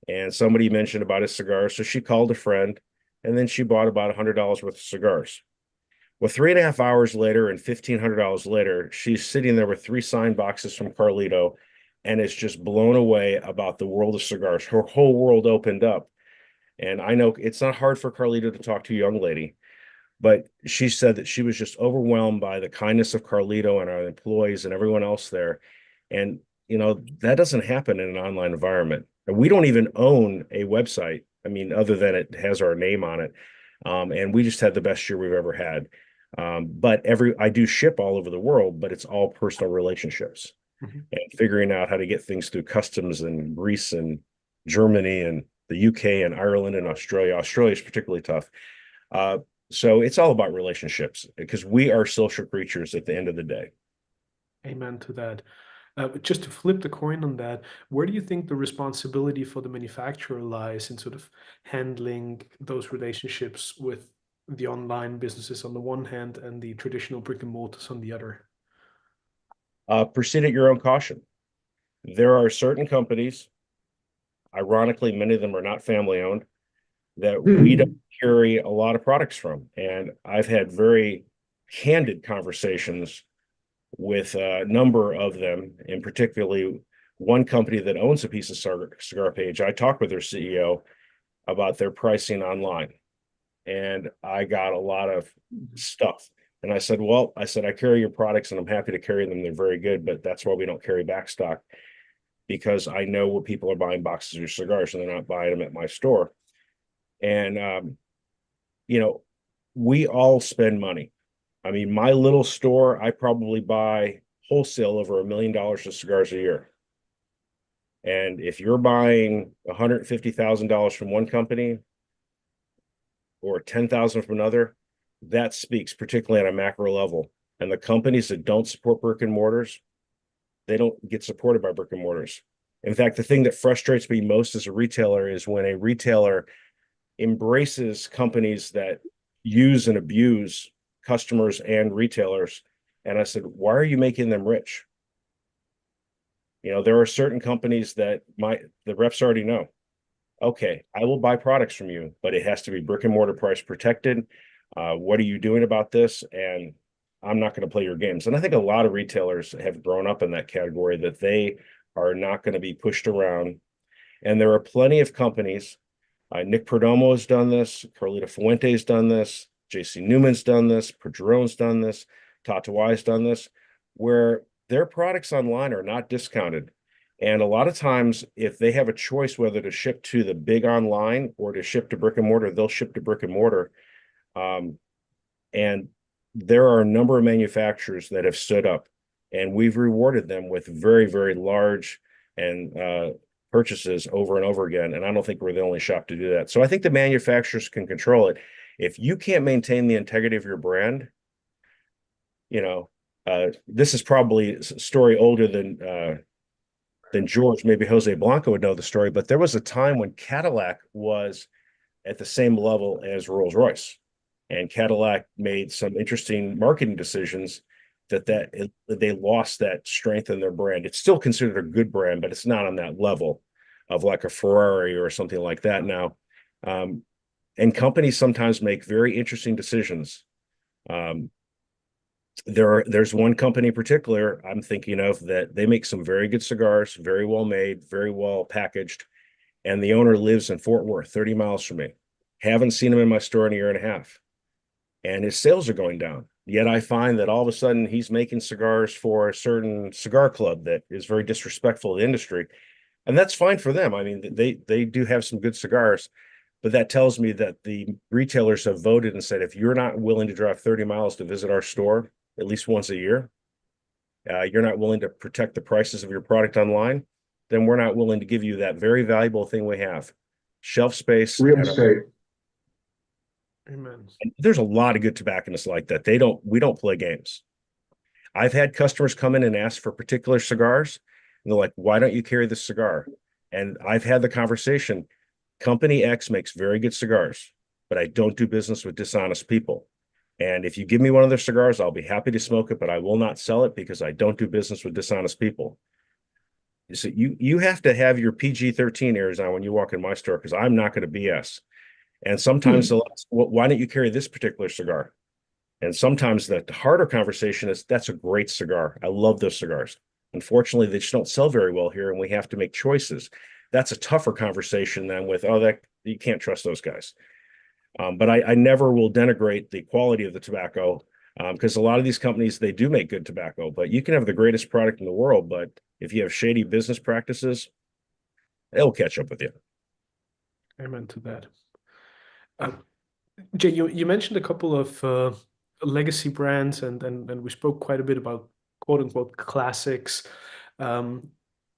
And somebody mentioned about his cigars. So she called a friend, and then she bought about $100 worth of cigars. Well, 3.5 hours later and $1,500 later, she's sitting there with 3 signed boxes from Carlito and is just blown away about the world of cigars. Her whole world opened up. And I know it's not hard for Carlito to talk to a young lady, but she said that she was just overwhelmed by the kindness of Carlito and our employees and everyone else there. And, that doesn't happen in an online environment. And we don't even own a website. I mean, other than it has our name on it. And we just had the best year we've ever had. But I do ship all over the world, but it's all personal relationships and figuring out how to get things through customs in Greece and Germany and the UK and Ireland and Australia. Australia is particularly tough. So it's all about relationships because we are social creatures at the end of the day. Amen to that. Just to flip the coin on that, where do you think the responsibility for the manufacturer lies in sort of handling those relationships with the online businesses on the one hand and the traditional brick and mortars on the other? Proceed at your own caution. There are certain companies, ironically, many of them are not family owned, that we don't carry a lot of products from. And I've had very candid conversations with a number of them, and particularly one company that owns a piece of Cigar Page. I talked with their CEO about their pricing online, and I got a lot of stuff. And I said, I carry your products and I'm happy to carry them. They're very good, but that's why we don't carry back stock, because I know what people are buying boxes of your cigars and they're not buying them at my store. And, we all spend money. I mean, my little store, I probably buy wholesale over $1 million of cigars a year. And if you're buying $150,000 from one company or 10,000 from another, that speaks particularly at a macro level. And the companies that don't support brick and mortars, they don't get supported by brick and mortars. In fact, the thing that frustrates me most as a retailer is when a retailer embraces companies that use and abuse customers and retailers. And I said, why are you making them rich? There are certain companies that the reps already know. Okay, I will buy products from you, but it has to be brick and mortar price protected. What are you doing about this? And I'm not going to play your games. And I think a lot of retailers have grown up in that category, that they are not going to be pushed around. And there are plenty of companies. Nick Perdomo has done this. Carlito Fuente has done this. JC Newman's done this. Padron's done this. Tatuai's done this, where their products online are not discounted. And a lot of times, if they have a choice whether to ship to the big online or to ship to brick and mortar, they'll ship to brick and mortar. And there are a number of manufacturers that have stood up, and we've rewarded them with very, very large and purchases over and over again. And I don't think we're the only shop to do that. So I think the manufacturers can control it. If you can't maintain the integrity of your brand, this is probably a story older than George. Maybe Jose Blanco would know the story, but there was a time when Cadillac was at the same level as Rolls-Royce, and Cadillac made some interesting marketing decisions that they lost that strength in their brand. It's still considered a good brand, but it's not on that level of like a Ferrari or something like that now. And companies sometimes make very interesting decisions. There's one company in particular I'm thinking of that they make some very good cigars, very well made, very well packaged, and the owner lives in Fort Worth, 30 miles from me. Haven't seen him in my store in a year and a half, and his sales are going down. Yet I find that all of a sudden he's making cigars for a certain cigar club that is very disrespectful to the industry. And that's fine for them. I mean, they do have some good cigars, but that tells me that the retailers have voted and said, if you're not willing to drive 30 miles to visit our store at least once a year, you're not willing to protect the prices of your product online, then we're not willing to give you that very valuable thing we have, shelf space. Real estate. Amen. There's a lot of good tobacconists like that. We don't play games. I've had customers come in and ask for particular cigars, and they're like, why don't you carry this cigar? And I've had the conversation, Company X makes very good cigars, but I don't do business with dishonest people. And if you give me one of their cigars, I'll be happy to smoke it, but I will not sell it because I don't do business with dishonest people. So you have to have your PG-13 ears on when you walk in my store, because I'm not going to BS. And sometimes why don't you carry this particular cigar? And sometimes the harder conversation is, that's a great cigar. I love those cigars. Unfortunately, they just don't sell very well here, and we have to make choices. That's a tougher conversation than with, oh, that you can't trust those guys. But I never will denigrate the quality of the tobacco, because a lot of these companies, they do make good tobacco, but you can have the greatest product in the world, but if you have shady business practices, it'll catch up with you. Amen to that. Jay, you mentioned a couple of legacy brands, and we spoke quite a bit about quote unquote classics.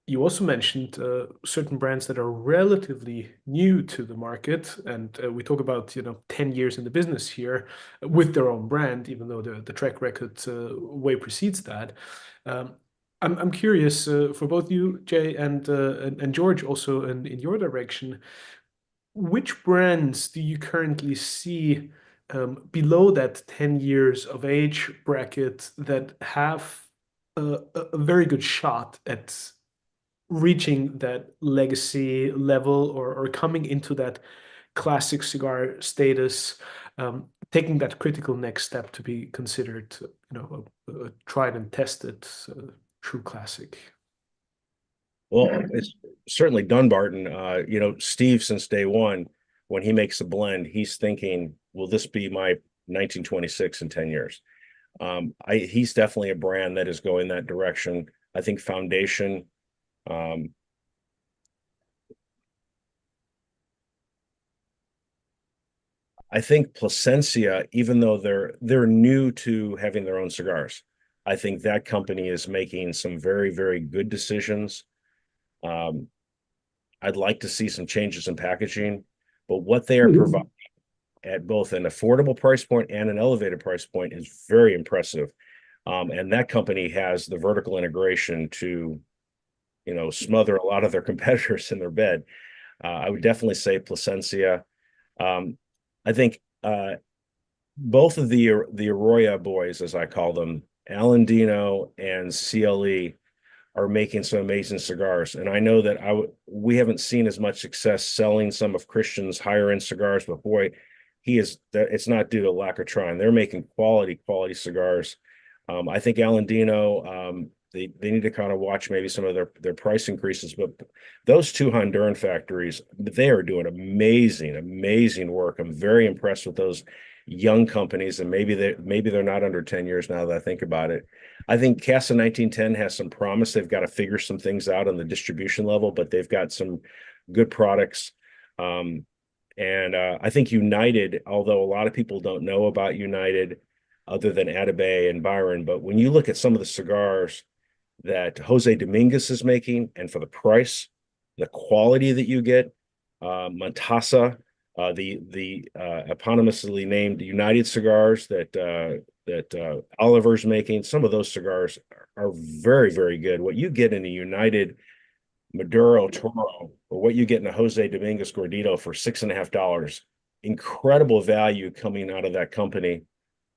You also mentioned certain brands that are relatively new to the market, and we talk about 10 years in the business here with their own brand, even though the track record way precedes that. I'm curious for both you, Jay, and George, also in your direction. Which brands do you currently see below that 10 years of age bracket that have a very good shot at reaching that legacy level, or coming into that classic cigar status, taking that critical next step to be considered, a tried and tested true classic? Well, it's certainly Dunbarton. Steve, since day one, when he makes a blend, he's thinking, will this be my 1926 in 10 years? He's definitely a brand that is going that direction. I think Foundation, I think Plasencia, even though they're new to having their own cigars, I think that company is making some very, very good decisions. I'd like to see some changes in packaging, but what they are providing at both an affordable price point and an elevated price point is very impressive. And that company has the vertical integration to, smother a lot of their competitors in their bed. I would definitely say Plasencia. I think both of the Arroyo boys, as I call them, Alandino and CLE, are making some amazing cigars. And I know that we haven't seen as much success selling some of Christian's higher end cigars, but boy, it's not due to lack of trying. They're making quality cigars. I think Alandino, they need to kind of watch maybe some of their price increases, but those two Honduran factories, they are doing amazing work. I'm very impressed with those young companies, and maybe they're not under 10 years now that I think about it. I think Casa 1910 has some promise. They've got to figure some things out on the distribution level, but they've got some good products. And I think United, although a lot of people don't know about United other than Atabey and Byron, but when you look at some of the cigars that Jose Dominguez is making, and for the price, the quality that you get, Montasa, the eponymously named United cigars that Oliver's making, some of those cigars are very, very good. What you get in a United Maduro Toro, or what you get in a Jose Dominguez Gordito for $6.50, incredible value coming out of that company.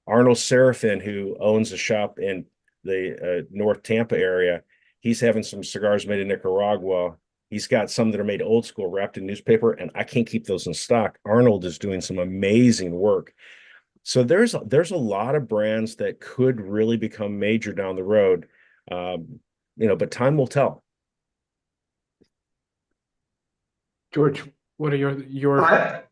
Arnold Serafin, who owns a shop in the North Tampa area, he's having some cigars made in Nicaragua. He's got some that are made old school, wrapped in newspaper, and I can't keep those in stock. Arnold is doing some amazing work. So there's a lot of brands that could really become major down the road, but time will tell. George, what are your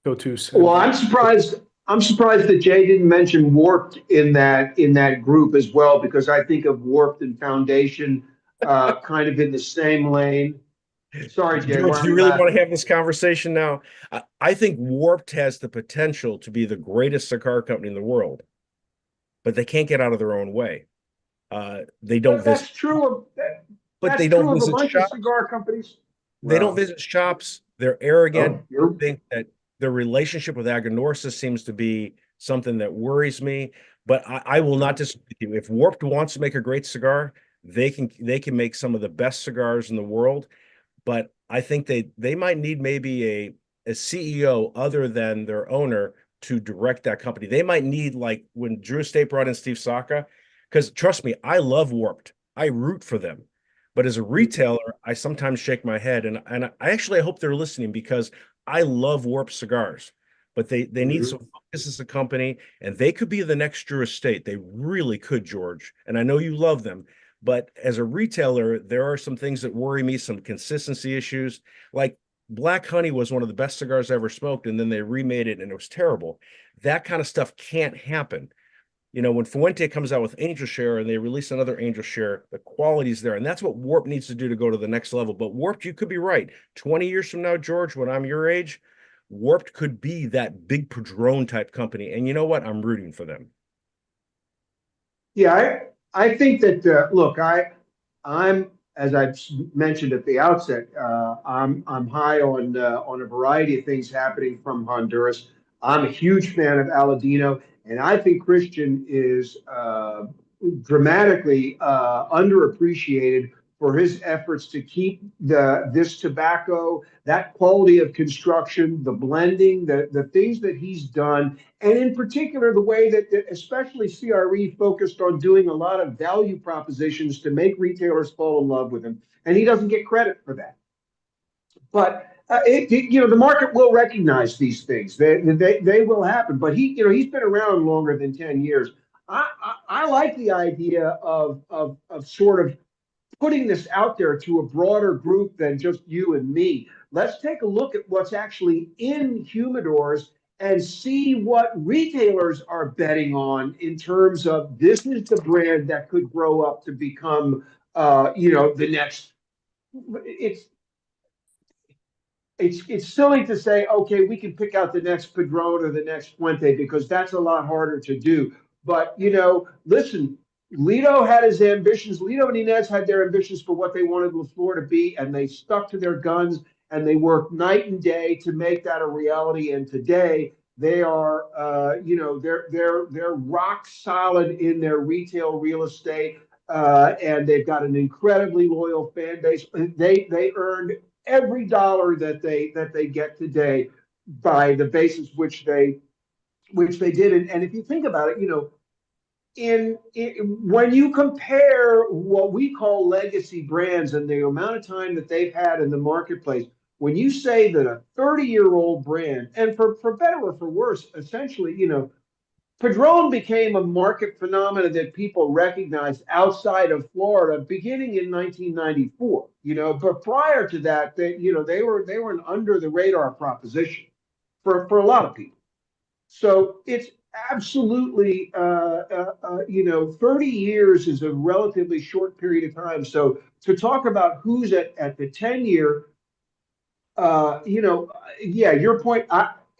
go-tos. Well, And I'm surprised. I'm surprised that Jay didn't mention Warped in that group as well, because I think of Warped and Foundation kind of in the same lane. Sorry, Jay, George, why do are you you really want laughing? to have this conversation now? I think Warped has the potential to be the greatest cigar company in the world, but they can't get out of their own way. They don't But visit, but that's they don't true of a visit bunch of shops. cigar companies. They don't Well, visit shops. They're arrogant. oh, you're I think that their relationship with Aganorsa seems to be something that worries me. But I will not disagree with you. If Warped wants to make a great cigar, they can make some of the best cigars in the world. But I think they might need maybe a CEO other than their owner to direct that company. They might need, like when Drew Estate brought in Steve Saka, because trust me, I love Warped. I root for them. But as a retailer, I sometimes shake my head, and I hope they're listening because I love Warped cigars. But they need some focus as a company, and they could be the next Drew Estate. They really could, George. And I know you love them. But as a retailer, there are some things that worry me, some consistency issues. Like Black Honey was one of the best cigars I ever smoked, and then they remade it and it was terrible. That kind of stuff can't happen. When Fuente comes out with Angel Share and they release another Angel Share, the quality's there. And that's what Warp needs to do to go to the next level. But Warped, you could be right. 20 years from now, George, when I'm your age, Warped could be that big Padron type company. And you know what? I'm rooting for them. Yeah, I think that look, I'm as I mentioned at the outset, I'm high on a variety of things happening from Honduras. I'm a huge fan of Aladino, and I think Christian is dramatically underappreciated for his efforts to keep this tobacco, that quality of construction, the blending, the things that he's done, and in particular the way that especially CRE focused on doing a lot of value propositions to make retailers fall in love with him, and he doesn't get credit for that. But the market will recognize these things. They will happen. But he's been around longer than 10 years. I like the idea of sort of putting this out there to a broader group than just you and me. Let's take a look at what's actually in humidors and see what retailers are betting on in terms of this is the brand that could grow up to become, the next. It's it's silly to say, okay, we can pick out the next Padron or the next Fuente because that's a lot harder to do. But listen, Lito had his ambitions. Lito and Inez had their ambitions for what they wanted LaFleur to be, and they stuck to their guns and they worked night and day to make that a reality. And today they are, they're rock solid in their retail real estate, and they've got an incredibly loyal fan base. They earned every dollar that they get today by the basis which they did. And if you think about it, when you compare what we call legacy brands and the amount of time that they've had in the marketplace, when you say that a 30-year-old brand, and for better or for worse, essentially, Padron became a market phenomenon that people recognized outside of Florida beginning in 1994. But prior to that, they were an under the radar proposition for a lot of people. So it's absolutely 30 years is a relatively short period of time. So to talk about who's at the 10-year, yeah, your point.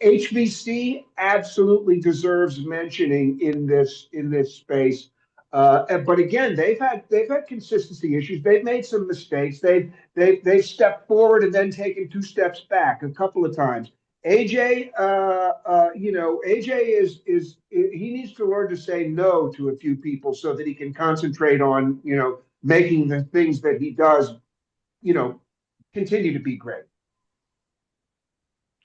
HBC absolutely deserves mentioning in this space. But again, they've had consistency issues. They've made some mistakes. They've stepped forward and then taken two steps back a couple of times. AJ, AJ is he needs to learn to say no to a few people so that he can concentrate on making the things that he does continue to be great.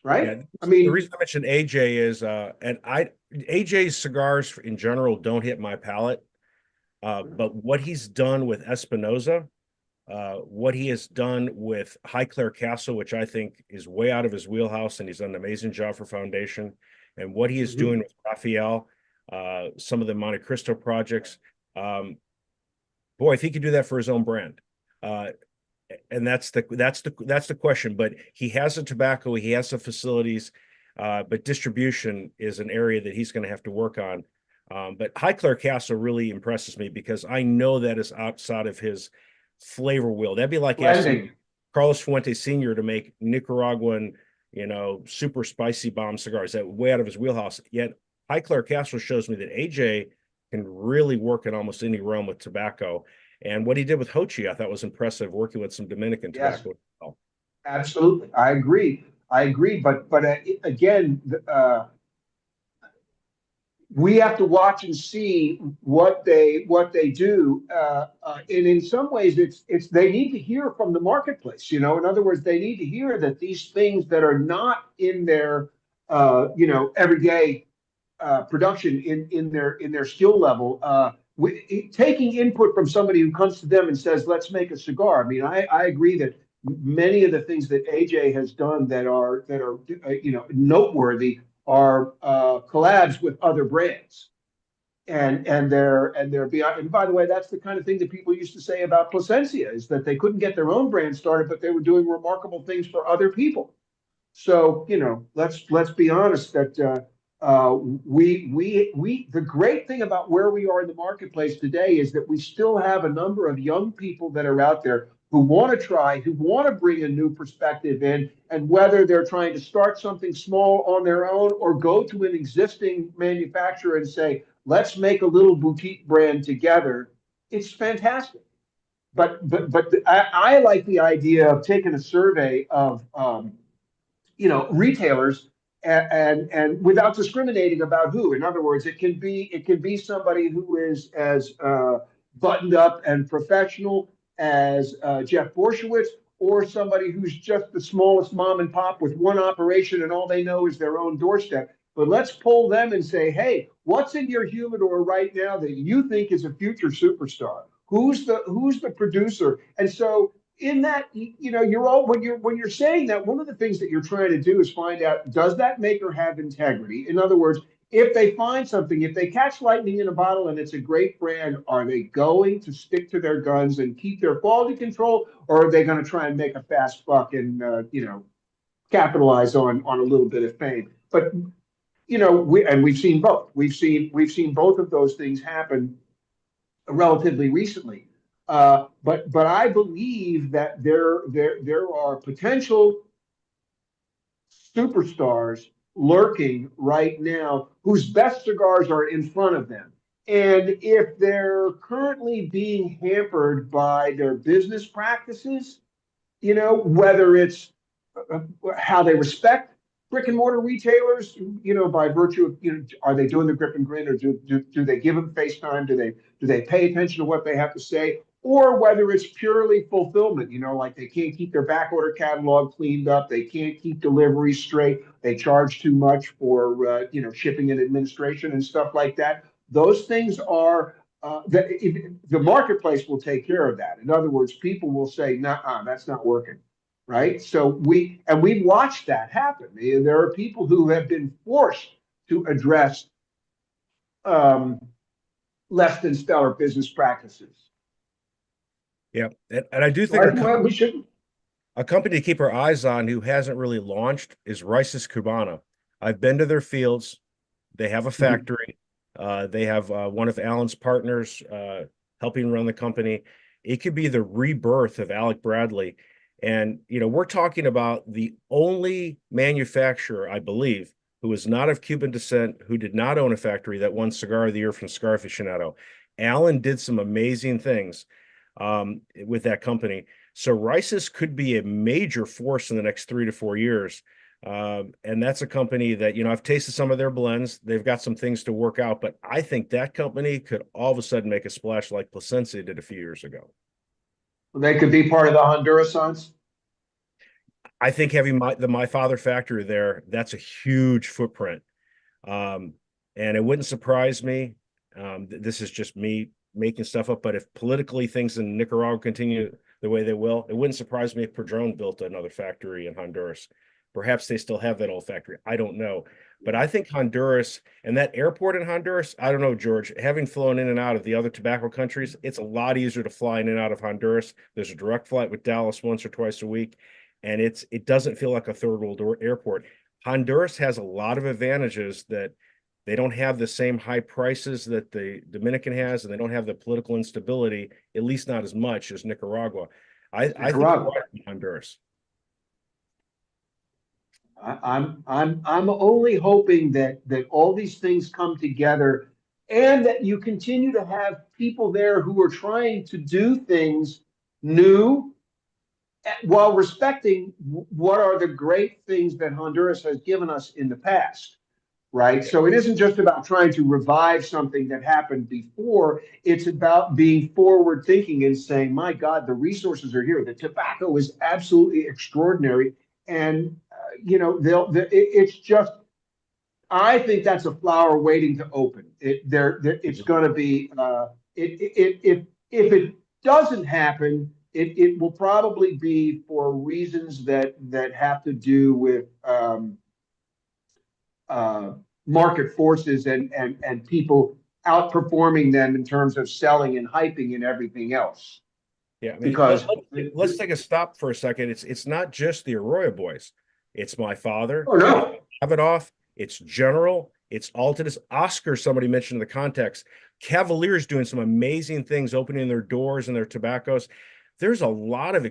Right? Yeah, I the mean, reason I mentioned AJ is, AJ's cigars in general don't hit my palate. But what he's done with Espinosa, what he has done with High Clare Castle, which I think is way out of his wheelhouse, and he's done an amazing job for Foundation, and what he is doing with Raphael, some of the Monte Cristo projects. Boy, if he could do that for his own brand. And that's the question. But he has the tobacco, he has the facilities. but distribution is an area that he's going to have to work on. But High Clare Castle really impresses me because I know that is outside of his flavor wheel. That'd be like asking Carlos Fuentes Sr. to make Nicaraguan, super spicy bomb cigars. That way out of his wheelhouse. Yet High Clare Castle shows me that AJ can really work in almost any realm with tobacco. And what he did with Hochi, I thought was impressive, working with some Dominican tobacco. Yes, absolutely. I agree. But again, we have to watch and see what they do, and in some ways, it's they need to hear from the marketplace. In other words, they need to hear that these things that are not in their everyday production in their skill level. Taking input from somebody who comes to them and says, "Let's make a cigar." I mean, I agree that many of the things that AJ has done that are noteworthy are collabs with other brands, and they're beyond. And by the way, that's the kind of thing that people used to say about Plasencia, is that they couldn't get their own brand started, but they were doing remarkable things for other people. So let's be honest that the great thing about where we are in the marketplace today is that we still have a number of young people that are out there who want to try, who want to bring a new perspective in, and whether they're trying to start something small on their own or go to an existing manufacturer and say, let's make a little boutique brand together, it's fantastic. But I like the idea of taking a survey of retailers and without discriminating about who. In other words, it can be somebody who is as buttoned up and professional as Jeff Borshowitz, or somebody who's just the smallest mom and pop with one operation and all they know is their own doorstep. But let's pull them and say, hey, what's in your humidor right now that you think is a future superstar? Who's the producer? And so in that, you're all when you're saying that, one of the things that you're trying to do is find out, does that maker have integrity? In other words, if they find something, if they catch lightning in a bottle and it's a great brand, are they going to stick to their guns and keep their quality control, or are they going to try and make a fast buck and capitalize on a little bit of fame? But we've seen both. We've seen both of those things happen relatively recently. But I believe that there are potential superstars lurking right now whose best cigars are in front of them. And if they're currently being hampered by their business practices, whether it's how they respect brick and mortar retailers, by virtue of, are they doing the grip and grin, or do they give them FaceTime? Do they pay attention to what they have to say? Or whether it's purely fulfillment, like they can't keep their back order catalog cleaned up, they can't keep deliveries straight, they charge too much for shipping and administration and stuff like that. Those things are the marketplace will take care of that. In other words, people will say, "Nah, that's not working." Right? So we've watched that happen. There are people who have been forced to address less than stellar business practices. Yeah, and I do think we should. A company to keep our eyes on who hasn't really launched is Rice's Cubana. I've been to their fields. They have a factory. They have one of Alan's partners helping run the company. It could be the rebirth of Alec Bradley. And, we're talking about the only manufacturer, I believe, who is not of Cuban descent, who did not own a factory, that won Cigar of the Year from Cigar Aficionado. Alan did some amazing things with that company. So Rice's could be a major force in the next 3 to 4 years. And that's a company that, I've tasted some of their blends. They've got some things to work out, but I think that company could all of a sudden make a splash like Plasencia did a few years ago. They could be part of the Hondurasans. I think having my father factory there, that's a huge footprint. And it wouldn't surprise me. This is just me making stuff up, but if politically things in Nicaragua continue the way they will, it wouldn't surprise me if Padron built another factory in Honduras. Perhaps they still have that old factory. I don't know. But I think Honduras and that airport in Honduras, I don't know, George, having flown in and out of the other tobacco countries, it's a lot easier to fly in and out of Honduras. There's a direct flight with Dallas once or twice a week, and it doesn't feel like a third world airport. Honduras has a lot of advantages that they don't have the same high prices that the Dominican has, and they don't have the political instability, at least not as much as Nicaragua. I think you're Nicaragua. right on Honduras. I'm only hoping that all these things come together, and that you continue to have people there who are trying to do things new while respecting what are the great things that Honduras has given us in the past. Right. So it isn't just about trying to revive something that happened before. It's about being forward thinking and saying, my God, the resources are here. The tobacco is absolutely extraordinary. And, it's just, I think that's a flower waiting to open. It's going to be, if it doesn't happen, it will probably be for reasons that have to do with, market forces and people outperforming them in terms of selling and hyping and everything else. Yeah, I mean, Because let's take a stop for a second. It's not just the Arroyo boys. It's My Father. oh no, Davidoff. It's General. It's Altadis. Oscar, somebody mentioned in the context. Cavalier's doing some amazing things, opening their doors and their tobaccos. There's a lot of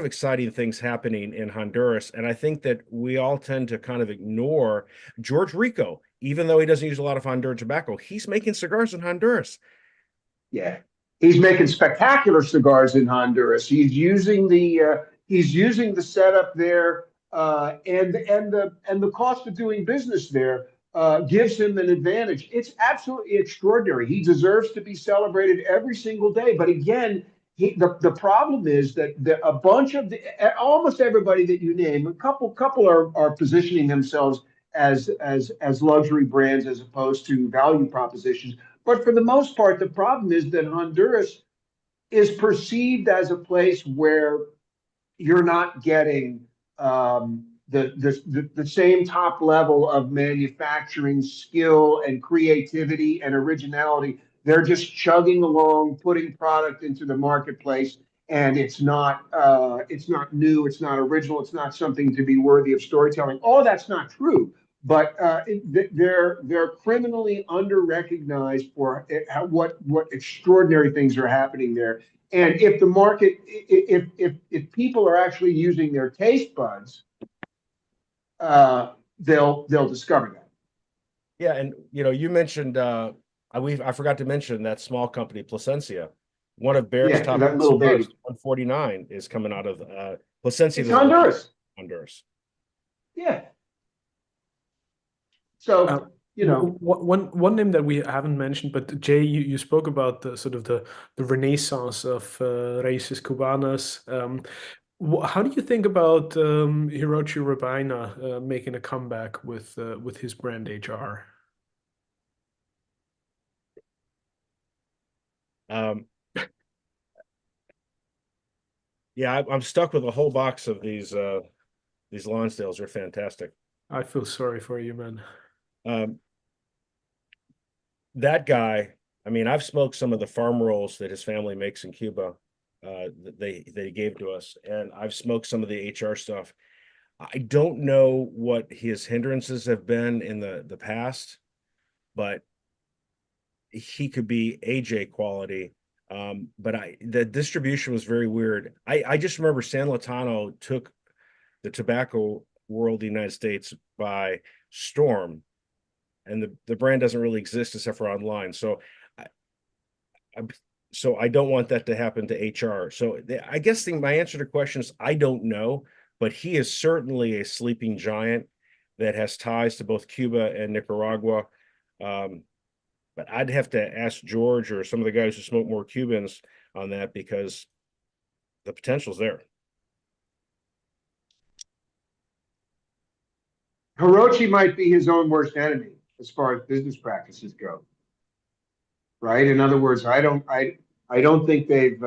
exciting things happening in Honduras, and I think that we all tend to kind of ignore George Rico, even though he doesn't use a lot of Honduran tobacco. He's making cigars in Honduras. yeah, he's making spectacular cigars in Honduras. He's using the setup there, and the cost of doing business there gives him an advantage. It's absolutely extraordinary. He deserves to be celebrated every single day. But again, the problem is that a bunch of almost everybody that you name, a couple are positioning themselves as luxury brands as opposed to value propositions. But for the most part, the problem is that Honduras is perceived as a place where you're not getting the same top level of manufacturing skill and creativity and originality. They're just chugging along, putting product into the marketplace, and it's not new, it's not original, it's not something to be worthy of storytelling. All that's not true, but they're criminally under-recognized for what extraordinary things are happening there. And if the market, if people are actually using their taste buds, they'll discover that. Yeah, and you mentioned I forgot to mention that small company Plasencia. One of Bear's top that little cigars, baby. 149, is coming out of Plasencia. It's Honduras. Honduras. Yeah. So one name that we haven't mentioned, but Jay, you spoke about the sort of the renaissance of raíces cubanas. How do you think about Hiroshi Rabina making a comeback with his brand HR? Yeah, I'm stuck with a whole box of these Lonsdales. They're fantastic. I feel sorry for you, man. That guy, I mean, I've smoked some of the farm rolls that his family makes in Cuba that they gave to us, and I've smoked some of the HR stuff. I don't know what his hindrances have been in the past, but he could be AJ quality. But the distribution was very weird. I just remember San Latano took the tobacco world of the United States by storm, and the brand doesn't really exist except for online. So I don't want that to happen to HR. So I guess my answer to the question is I don't know, but he is certainly a sleeping giant that has ties to both Cuba and Nicaragua. But I'd have to ask George or some of the guys who smoke more Cubans on that, because the potential's there. Hiroshi might be his own worst enemy as far as business practices go. Right? In other words, I don't think they've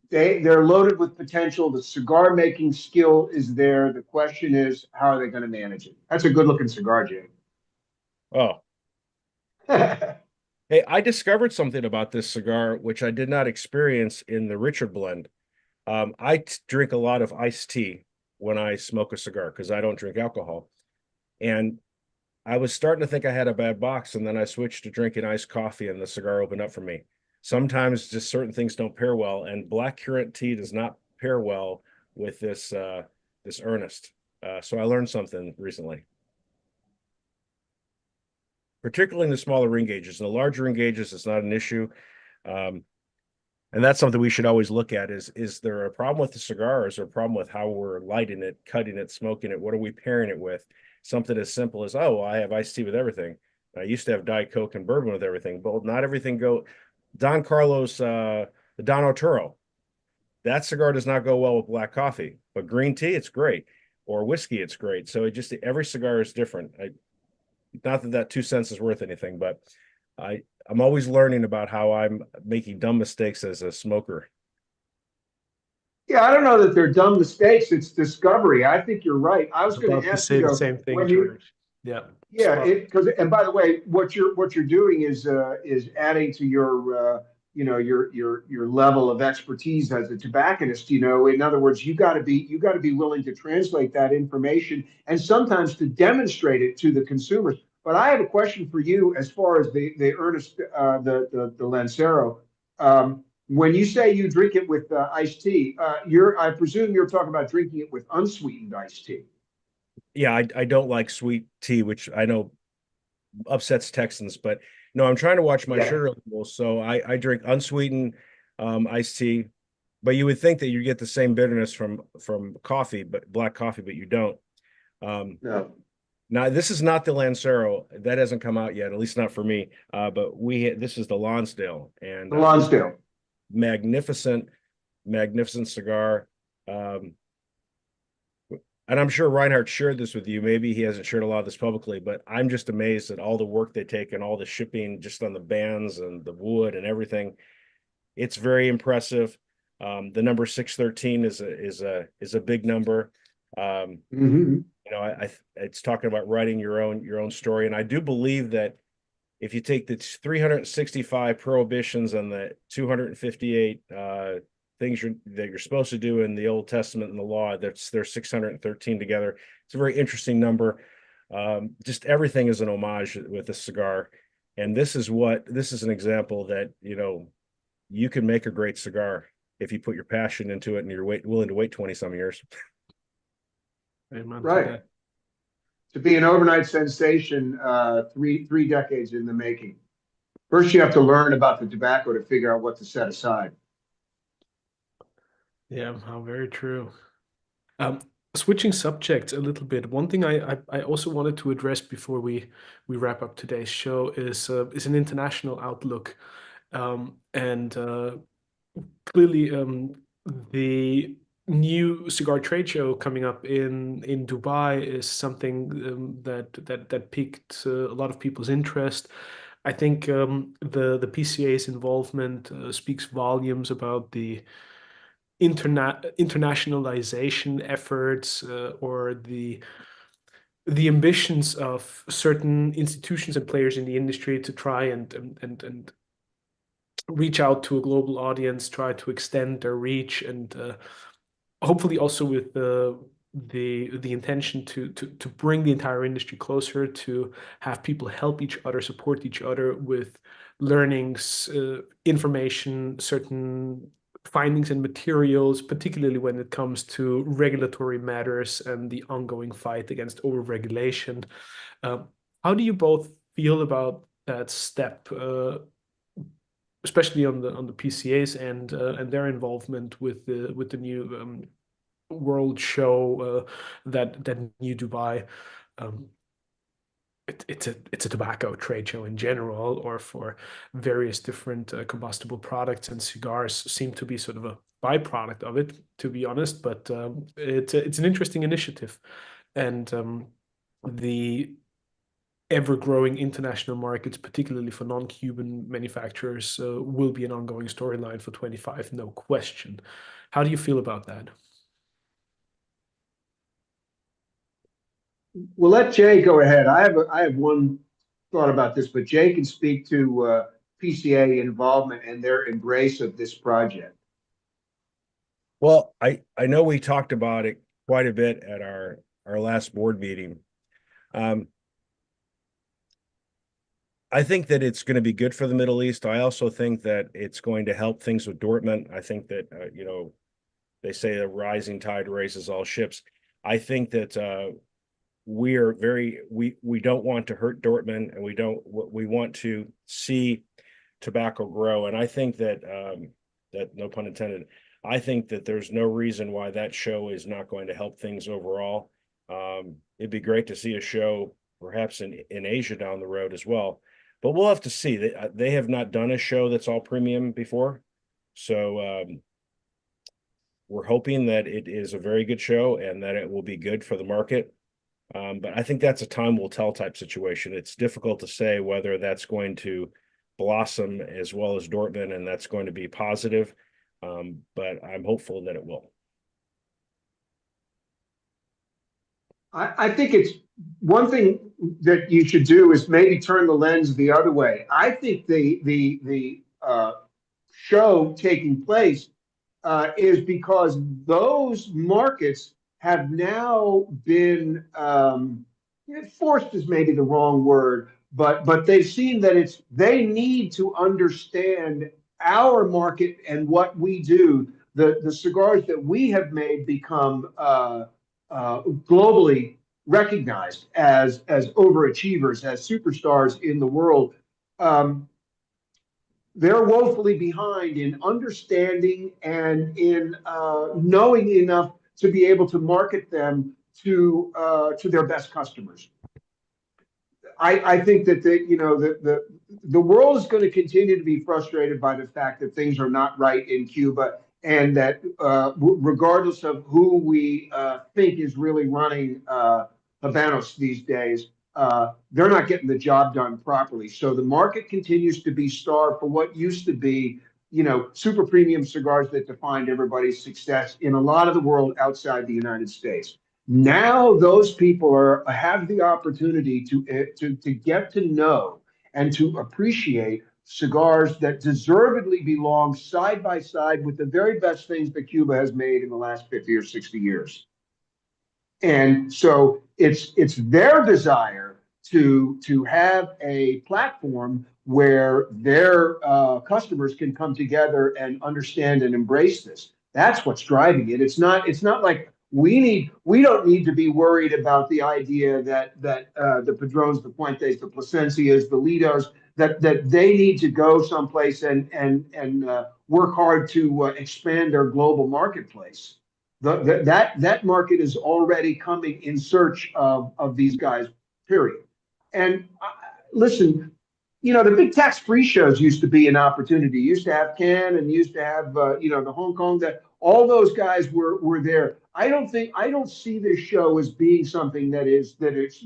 they're loaded with potential. The cigar making skill is there. The question is, how are they going to manage it? That's a good looking cigar, Jay. Oh, Hey, I discovered something about this cigar which I did not experience in the Richard blend. Drink a lot of iced tea when I smoke a cigar because I don't drink alcohol. And I was starting to think I had a bad box, and then I switched to drinking iced coffee, and the cigar opened up for me. Sometimes just certain things don't pair well, and black currant tea does not pair well with this earnest. So I learned something recently, particularly in the smaller ring gauges. In the larger ring gauges, it's not an issue. Um, and that's something we should always look at is there a problem with the cigar, or is there a problem with how we're lighting it, cutting it, smoking it? What are we pairing it with? Something as simple as, oh, I have iced tea with everything. I used to have Diet Coke and bourbon with everything, but not everything go. Don Carlos, the Don Otero, that cigar does not go well with black coffee, but green tea, it's great. Or whiskey, it's great. So it just, every cigar is different. Not that 2 cents is worth anything, but I'm always learning about how I'm making dumb mistakes as a smoker. Yeah, I don't know that they're dumb mistakes. It's discovery. I think you're right. I was going About to to ask you say the though, same thing, when you, George. Yeah. yeah, Spot. because and by the way, what you're doing is adding to your your level of expertise as a tobacconist. You know, in other words, you got to be willing to translate that information and sometimes to demonstrate it to the consumers. But I have a question for you as far as the Ernest the Lancero. When you say you drink it with iced tea, I presume you're talking about drinking it with unsweetened iced tea. Yeah, I don't like sweet tea, which I know upsets Texans, but no, I'm trying to watch my Yeah. sugar levels. So I drink unsweetened iced tea, but you would think that you get the same bitterness from coffee, but black coffee, but you don't. Um, No. Now this is not the Lancero that hasn't come out yet, at least not for me. But this is the Lonsdale, and The Lonsdale. magnificent, magnificent cigar. Um, and I'm sure Reinhardt shared this with you. Maybe he hasn't shared a lot of this publicly, but I'm just amazed at all the work they take and all the shipping just on the bands and the wood and everything. It's very impressive. The number 613 is a big number. Hmm. It's talking about writing your own story, and I do believe that if you take the 365 prohibitions and the 258 things that you're supposed to do in the Old Testament and the law, there's 613 together. It's a very interesting number. Just everything is an homage with this cigar, and this is an example that you can make a great cigar if you put your passion into it and you're willing to wait 20 some years. Amen to Right. that. To be an overnight sensation, three decades in the making. First, you have to learn about the tobacco to figure out what to set aside. Yeah, how very true. Um, Switching subjects a little bit, one thing I also wanted to address before we wrap up today's show is an international outlook. And clearly, the new cigar trade show coming up in Dubai is something that piqued a lot of people's interest. I think the PCA's involvement speaks volumes about the internationalization efforts or the ambitions of certain institutions and players in the industry to try and reach out to a global audience, try to extend their reach, and hopefully also with the intention to bring the entire industry closer, to have people help each other, support each other with learnings, information, certain findings and materials, particularly when it comes to regulatory matters and the ongoing fight against overregulation. Um, how do you both feel about that step, especially on the PCAs and their involvement with the new world show that new Dubai. Um, it's a tobacco trade show in general, or for various different combustible products, and cigars seem to be sort of a byproduct of it, to be honest. But it's an interesting initiative, and the ever-growing international markets, particularly for non-Cuban manufacturers, will be an ongoing storyline for 25, no question. How do you feel about that? We'll let Jay go ahead. I have one thought about this, but Jay can speak to PCA involvement and their embrace of this project? Well, I know we talked about it quite a bit at our last board meeting. I think that it's going to be good for the Middle East. I also think that it's going to help things with Dortmund. I think that they say a rising tide raises all ships. I think that we don't want to hurt Dortmund, and we want to see tobacco grow. And I think that that, no pun intended, I think that there's no reason why that show is not going to help things overall. It'd be great to see a show perhaps in Asia down the road as well. But we'll have to see. They have not done a show that's all premium before. So we're hoping that it is a very good show and that it will be good for the market. But I think that's a time will tell type situation. It's difficult to say whether that's going to blossom as well as Dortmund and that's going to be positive. But I'm hopeful that it will. I think it's one thing that you should do is maybe turn the lens the other way. I think the show taking place is because those markets have now been forced is maybe the wrong word, but they've seen that they need to understand our market and what we do. The cigars that we have made become globally recognized as overachievers, as superstars in the world. They're woefully behind in understanding and in knowing enough to be able to market them to their best customers. I think that the world is going to continue to be frustrated by the fact that things are not right in Cuba, and that regardless of who we think is really running Habanos these days, they're not getting the job done properly. So the market continues to be starved for what used to be, super premium cigars that defined everybody's success in a lot of the world outside the United States. Now those people have the opportunity to get to know and to appreciate cigars that deservedly belong side by side with the very best things that Cuba has made in the last 50 or 60 years. And so it's their desire to have a platform where their customers can come together and understand and embrace this. That's what's driving it. It's not like we don't need to be worried about the idea that the Padrones, the Puentes, the Plasencias, the Lidos, that they need to go someplace and work hard to expand their global marketplace. That market is already coming in search of these guys, period. And listen, the big tax-free shows used to be an opportunity. You used to have Cannes and used to have the Hong Kong, that all those guys were there. I don't see this show as being something that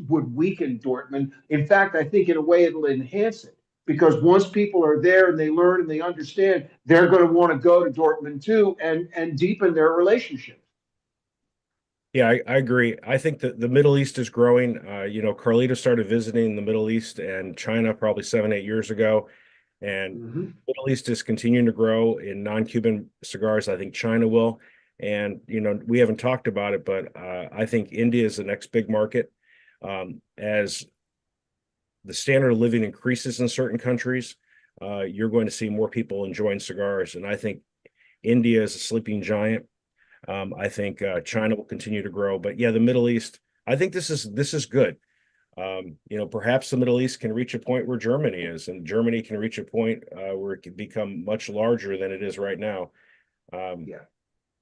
would weaken Dortmund. In fact, I think in a way it'll enhance it, because once people are there and they learn and they understand, they're going to want to go to Dortmund too and deepen their relationship. Yeah, I agree. I think that the Middle East is growing. Carlito started visiting the Middle East and China probably 7-8 years ago. And Middle East is continuing to grow in non-Cuban cigars. I think China will. And, we haven't talked about it, but I think India is the next big market. As the standard of living increases in certain countries, you're going to see more people enjoying cigars. And I think India is a sleeping giant. I think China will continue to grow, but yeah, the Middle East, I think this is good. Perhaps the Middle East can reach a point where Germany is, and Germany can reach a point where it can become much larger than it is right now.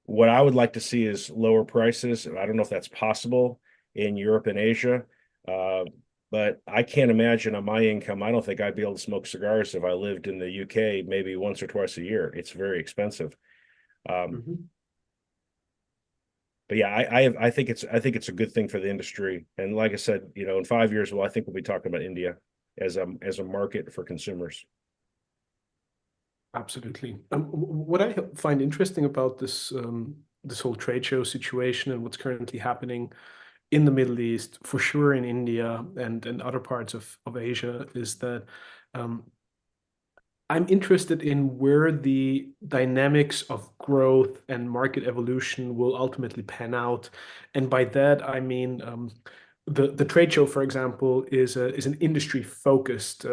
What I would like to see is lower prices. I don't know if that's possible in Europe and Asia, but I can't imagine on my income, I don't think I'd be able to smoke cigars if I lived in the UK maybe once or twice a year. It's very expensive. But yeah, I think it's a good thing for the industry. And like I said, in 5 years, I think we'll be talking about India as a market for consumers. Absolutely. What I find interesting about this whole trade show situation and what's currently happening in the Middle East, for sure in India and other parts of Asia, is that I'm interested in where the dynamics of growth and market evolution will ultimately pan out. And by that, I mean the trade show, for example, is an industry focused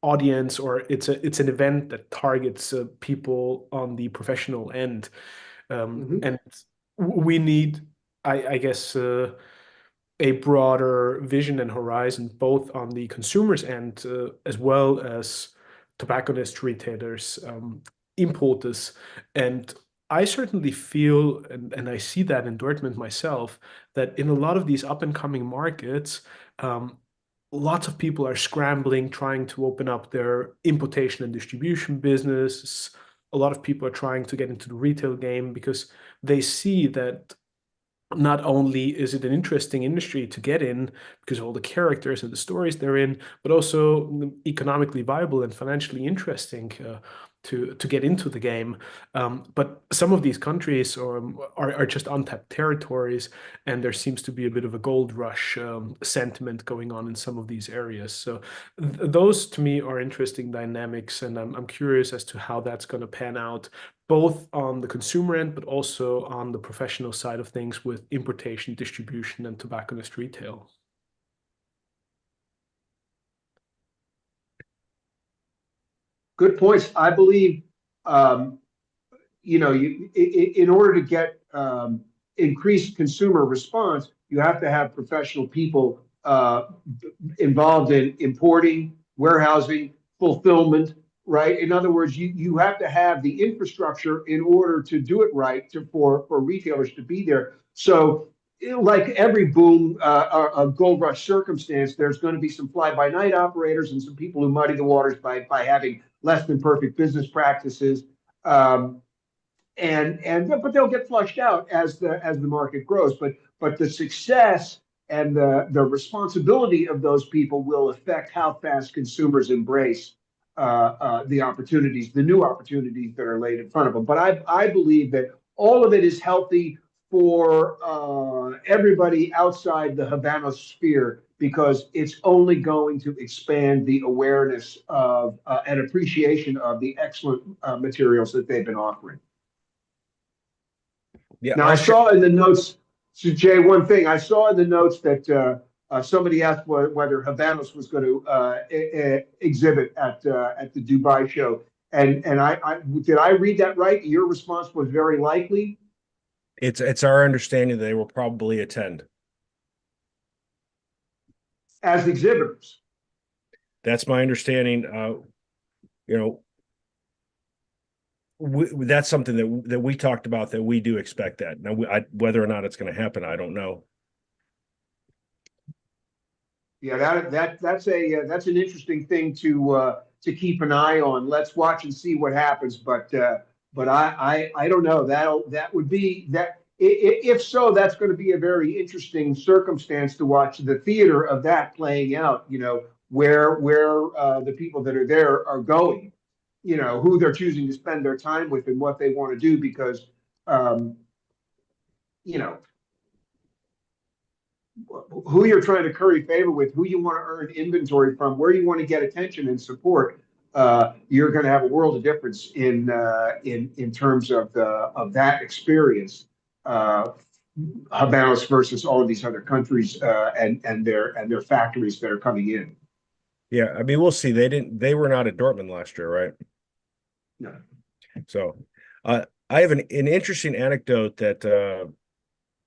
audience, or it's an event that targets people on the professional end. And we need, I guess, a broader vision and horizon, both on the consumers end as well as tobacconist retailers, importers. And I certainly feel, and I see that in Dortmund myself, that in a lot of these up and coming markets, lots of people are scrambling, trying to open up their importation and distribution business. A lot of people are trying to get into the retail game because they see that not only is it an interesting industry to get in because of all the characters and the stories they're in, but also economically viable and financially interesting to get into the game. But some of these countries are just untapped territories, and there seems to be a bit of a gold rush sentiment going on in some of these areas. So those to me are interesting dynamics, and I'm curious as to how that's going to pan out both on the consumer end, but also on the professional side of things with importation, distribution, and tobacconist retail. Good points. I believe, in order to get increased consumer response, you have to have professional people involved in importing, warehousing, fulfillment, right? In other words, you have to have the infrastructure in order to do it right for retailers to be there. So like every boom, a gold rush circumstance, there's going to be some fly-by-night operators and some people who muddy the waters by having less than perfect business practices. But they'll get flushed out as the market grows. But the success and the responsibility of those people will affect how fast consumers embrace the opportunities, the new opportunities that are laid in front of them. But I believe that all of it is healthy for everybody outside the Habano sphere, because it's only going to expand the awareness of and appreciation of the excellent materials that they've been offering. Yeah, Now, I saw in the notes, so Jay, one thing I saw in the notes that somebody asked whether Habanos was going to exhibit at the Dubai show, and I did I read that right? Your response was very likely. It's our understanding they will probably attend As exhibitors. That's my understanding. That's something that we talked about, that we do expect that. Now, whether or not it's going to happen, I don't know. Yeah, that's an interesting thing to keep an eye on. Let's watch and see what happens. But I don't know. That would be that. If so, that's going to be a very interesting circumstance to watch the theater of that playing out. Where the people that are there are going. Who they're choosing to spend their time with and what they want to do, because who you're trying to curry favor with, who you want to earn inventory from, where you want to get attention and support, you're going to have a world of difference in terms of that experience. Habanos versus all of these other countries and their factories that are coming in. Yeah, I mean, we'll see. They were not at Dortmund last year, right? No. So I have an interesting anecdote that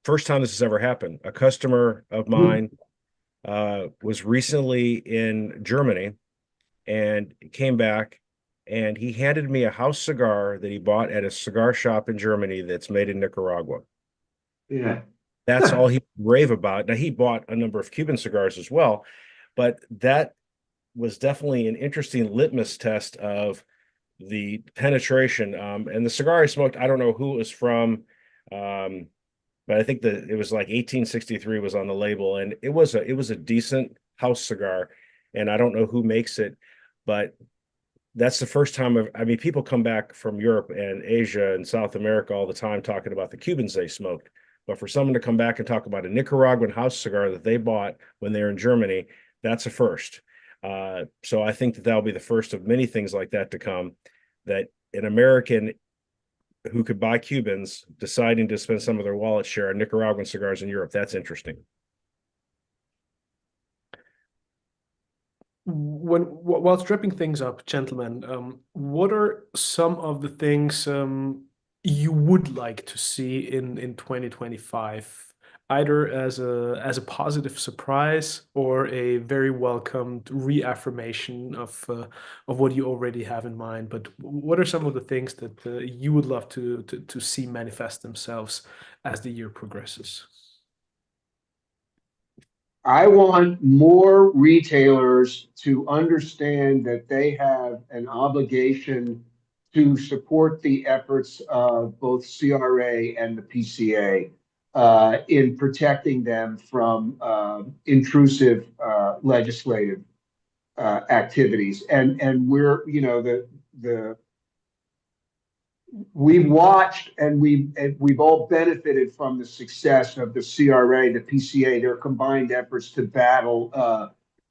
first time this has ever happened. A customer of mine was recently in Germany and came back, and he handed me a house cigar that he bought at a cigar shop in Germany that's made in Nicaragua. Yeah. That's all he rave about. Now, he bought a number of Cuban cigars as well, but that was definitely an interesting litmus test of the penetration. And the cigar I smoked, I don't know who it was from, but I think that it was like 1863 was on the label, and it was a decent house cigar, and I don't know who makes it, but that's the first time I mean, people come back from Europe and Asia and South America all the time talking about the Cubans they smoked. But for someone to come back and talk about a Nicaraguan house cigar that they bought when they were in Germany, that's a first. So I think that that'll be the first of many things like that to come, that an American who could buy Cubans deciding to spend some of their wallet share on Nicaraguan cigars in Europe. That's interesting. Whilst wrapping things up, gentlemen, what are some of the things you would like to see in 2025, either as a positive surprise or a very welcomed reaffirmation of what you already have in mind? But what are some of the things that you would love to see manifest themselves as the year progresses? I want more retailers to understand that they have an obligation to support the efforts of both CRA and the PCA in protecting them from intrusive legislative activities. And we're, you know, the we've watched and we've all benefited from the success of the CRA, the PCA, their combined efforts to battle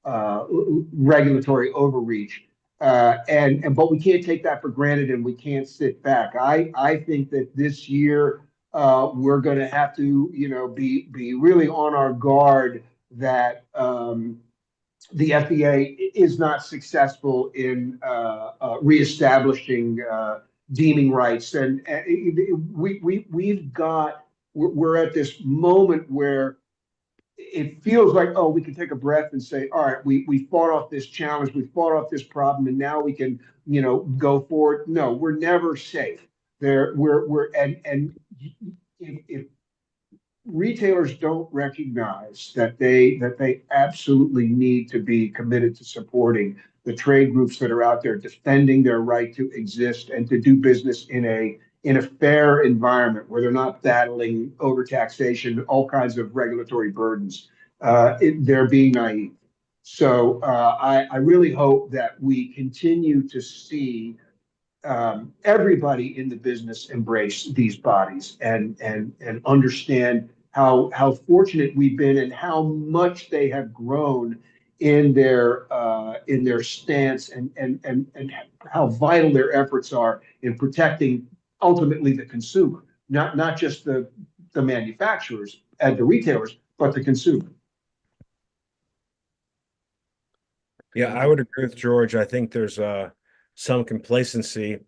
regulatory overreach. But we can't take that for granted, and we can't sit back. I think that this year we're going to have to, you know, be really on our guard that the FDA is not successful in reestablishing deeming rights, and we're at this moment where it feels like, oh, we can take a breath and say, all right, we fought off this challenge, we fought off this problem, and now we can, you know, go forward. No, we're never safe. And if retailers don't recognize that they absolutely need to be committed to supporting the trade groups that are out there defending their right to exist and to do business in a fair environment where they're not battling overtaxation, all kinds of regulatory burdens. They're being naive. So I really hope that we continue to see everybody in the business embrace these bodies and understand how fortunate we've been and how much they have grown in their stance and how vital their efforts are in protecting ultimately the consumer, not just the manufacturers and the retailers, but the consumer. Yeah, I would agree with George. I think there's some complacency.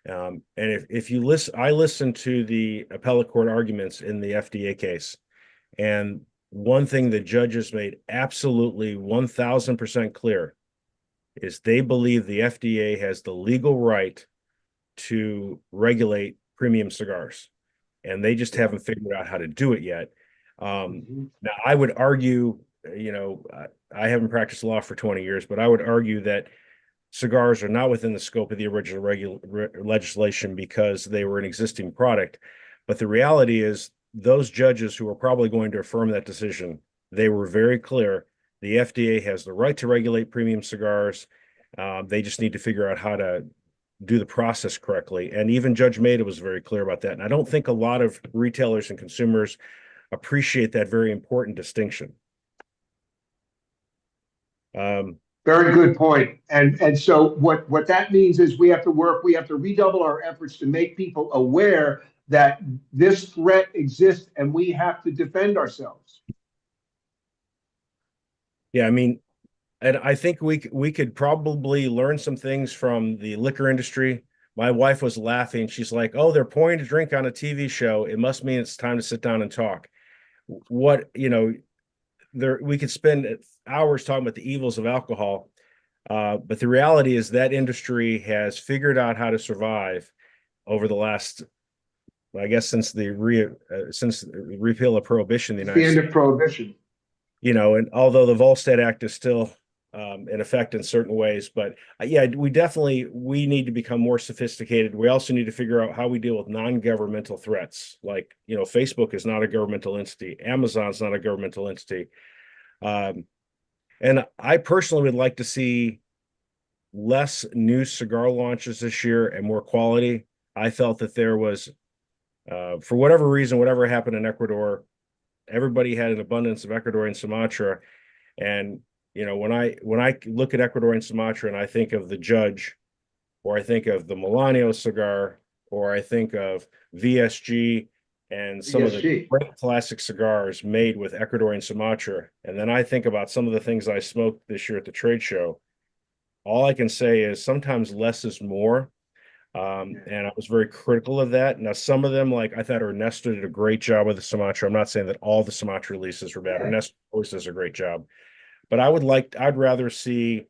And if you listen, I listened to the appellate court arguments in the FDA case, and one thing the judges made absolutely 1000% clear is they believe the FDA has the legal right to regulate premium cigars, and they just haven't figured out how to do it yet. Now, I would argue, you know, I haven't practiced law for 20 years, but I would argue that cigars are not within the scope of the original legislation because they were an existing product. But the reality is those judges who are probably going to affirm that decision, they were very clear. The FDA has the right to regulate premium cigars. They just need to figure out how to do the process correctly. And even Judge Maida was very clear about that. And I don't think a lot of retailers and consumers appreciate that very important distinction. Very good point. And so what that means is we have to redouble our efforts to make people aware that this threat exists and we have to defend ourselves. Yeah, I mean, and I think we could probably learn some things from the liquor industry. My wife was laughing. She's like, "Oh, they're pouring a drink on a TV show. It must mean it's time to sit down and talk." What, you know, we could spend hours talking about the evils of alcohol, but the reality is that industry has figured out how to survive over the last, I guess, since the repeal of prohibition in the United States. The end of prohibition. You know, and although the Volstead Act is still in effect in certain ways, but yeah, we need to become more sophisticated. We also need to figure out how we deal with non-governmental threats. Like, you know, Facebook is not a governmental entity. Amazon's not a governmental entity. And I personally would like to see less new cigar launches this year and more quality. I felt that there was, for whatever reason, whatever happened in Ecuador, everybody had an abundance of Ecuadorian Sumatra, and You know, when I look at Ecuadorian Sumatra and I think of the Judge, or I think of the Melanio cigar, or I think of VSG and some of the ESG. great classic cigars made with Ecuadorian Sumatra, and then I think about some of the things I smoked this year at the trade show, all I can say is sometimes less is more. And I was very critical of that. Now, some of them, like I thought Ernesto did a great job with the Sumatra. I'm not saying that all the Sumatra releases were bad. Yeah. Ernesto always does a great job. But I'd rather see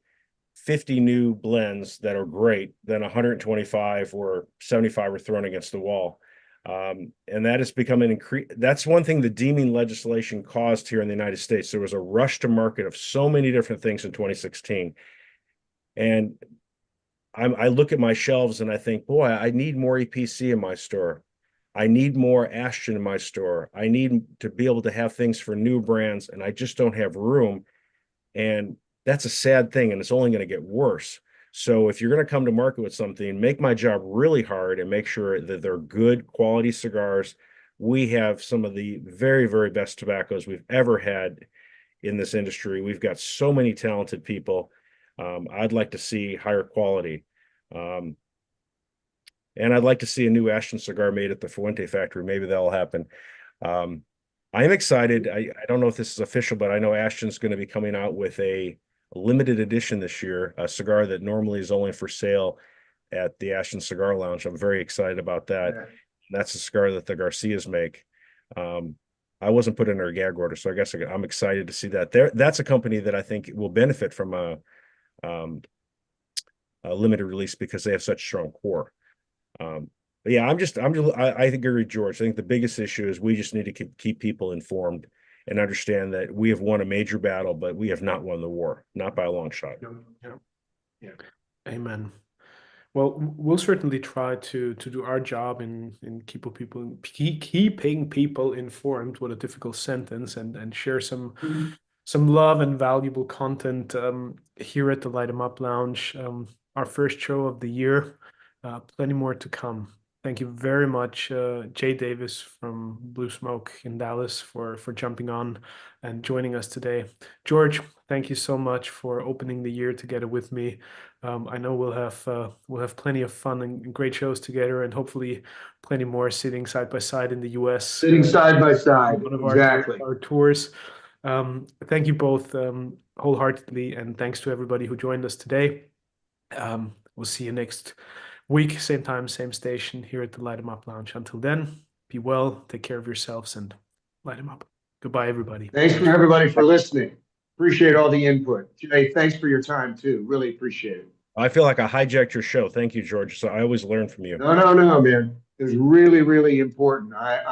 50 new blends that are great than 125 or 75 are thrown against the wall. And that has become an increase. That's one thing the deeming legislation caused here in the United States. There was a rush to market of so many different things in 2016. And I look at my shelves and I think, boy, I need more EPC in my store. I need more Ashton in my store. I need to be able to have things for new brands, and I just don't have room. And that's a sad thing, and it's only going to get worse. So if you're going to come to market with something, make my job really hard and make sure that they're good quality cigars. We have some of the very, very best tobaccos we've ever had in this industry. We've got so many talented people. I'd like to see higher quality. And I'd like to see a new Ashton cigar made at the Fuente factory. Maybe that'll happen. I am excited. I don't know if this is official, but I know Ashton's going to be coming out with a limited edition this year, a cigar that normally is only for sale at the Ashton Cigar Lounge. I'm very excited about that. Yeah. That's a cigar that the Garcias make. I wasn't put in their gag order, so I guess I'm excited to see that. That's a company that I think will benefit from a limited release because they have such strong core. But yeah, I agree with George. I think the biggest issue is we just need to keep people informed and understand that we have won a major battle, but we have not won the war, not by a long shot. Yeah. Amen. Well, we'll certainly try to do our job in keeping people informed. What a difficult sentence, and share some love and valuable content here at the Light 'em Up Lounge. Our first show of the year. Plenty more to come. Thank you very much, Jay Davis from Blue Smoke in Dallas for jumping on and joining us today. George, thank you so much for opening the year together with me. I know we'll have plenty of fun and great shows together, and hopefully plenty more sitting side by side in the US. Sitting side by side, One of exactly. our tours. Thank you both wholeheartedly, and thanks to everybody who joined us today. We'll see you next week, same time, same station here at the Light 'em Up Lounge. Until then, be well, take care of yourselves, and light 'em up. Goodbye, everybody. Thanks for everybody for listening. Appreciate all the input. Jay, thanks for your time too. Really appreciate it. I feel like I hijacked your show. Thank you, George. So I always learn from you. No, man. It was really, really important. I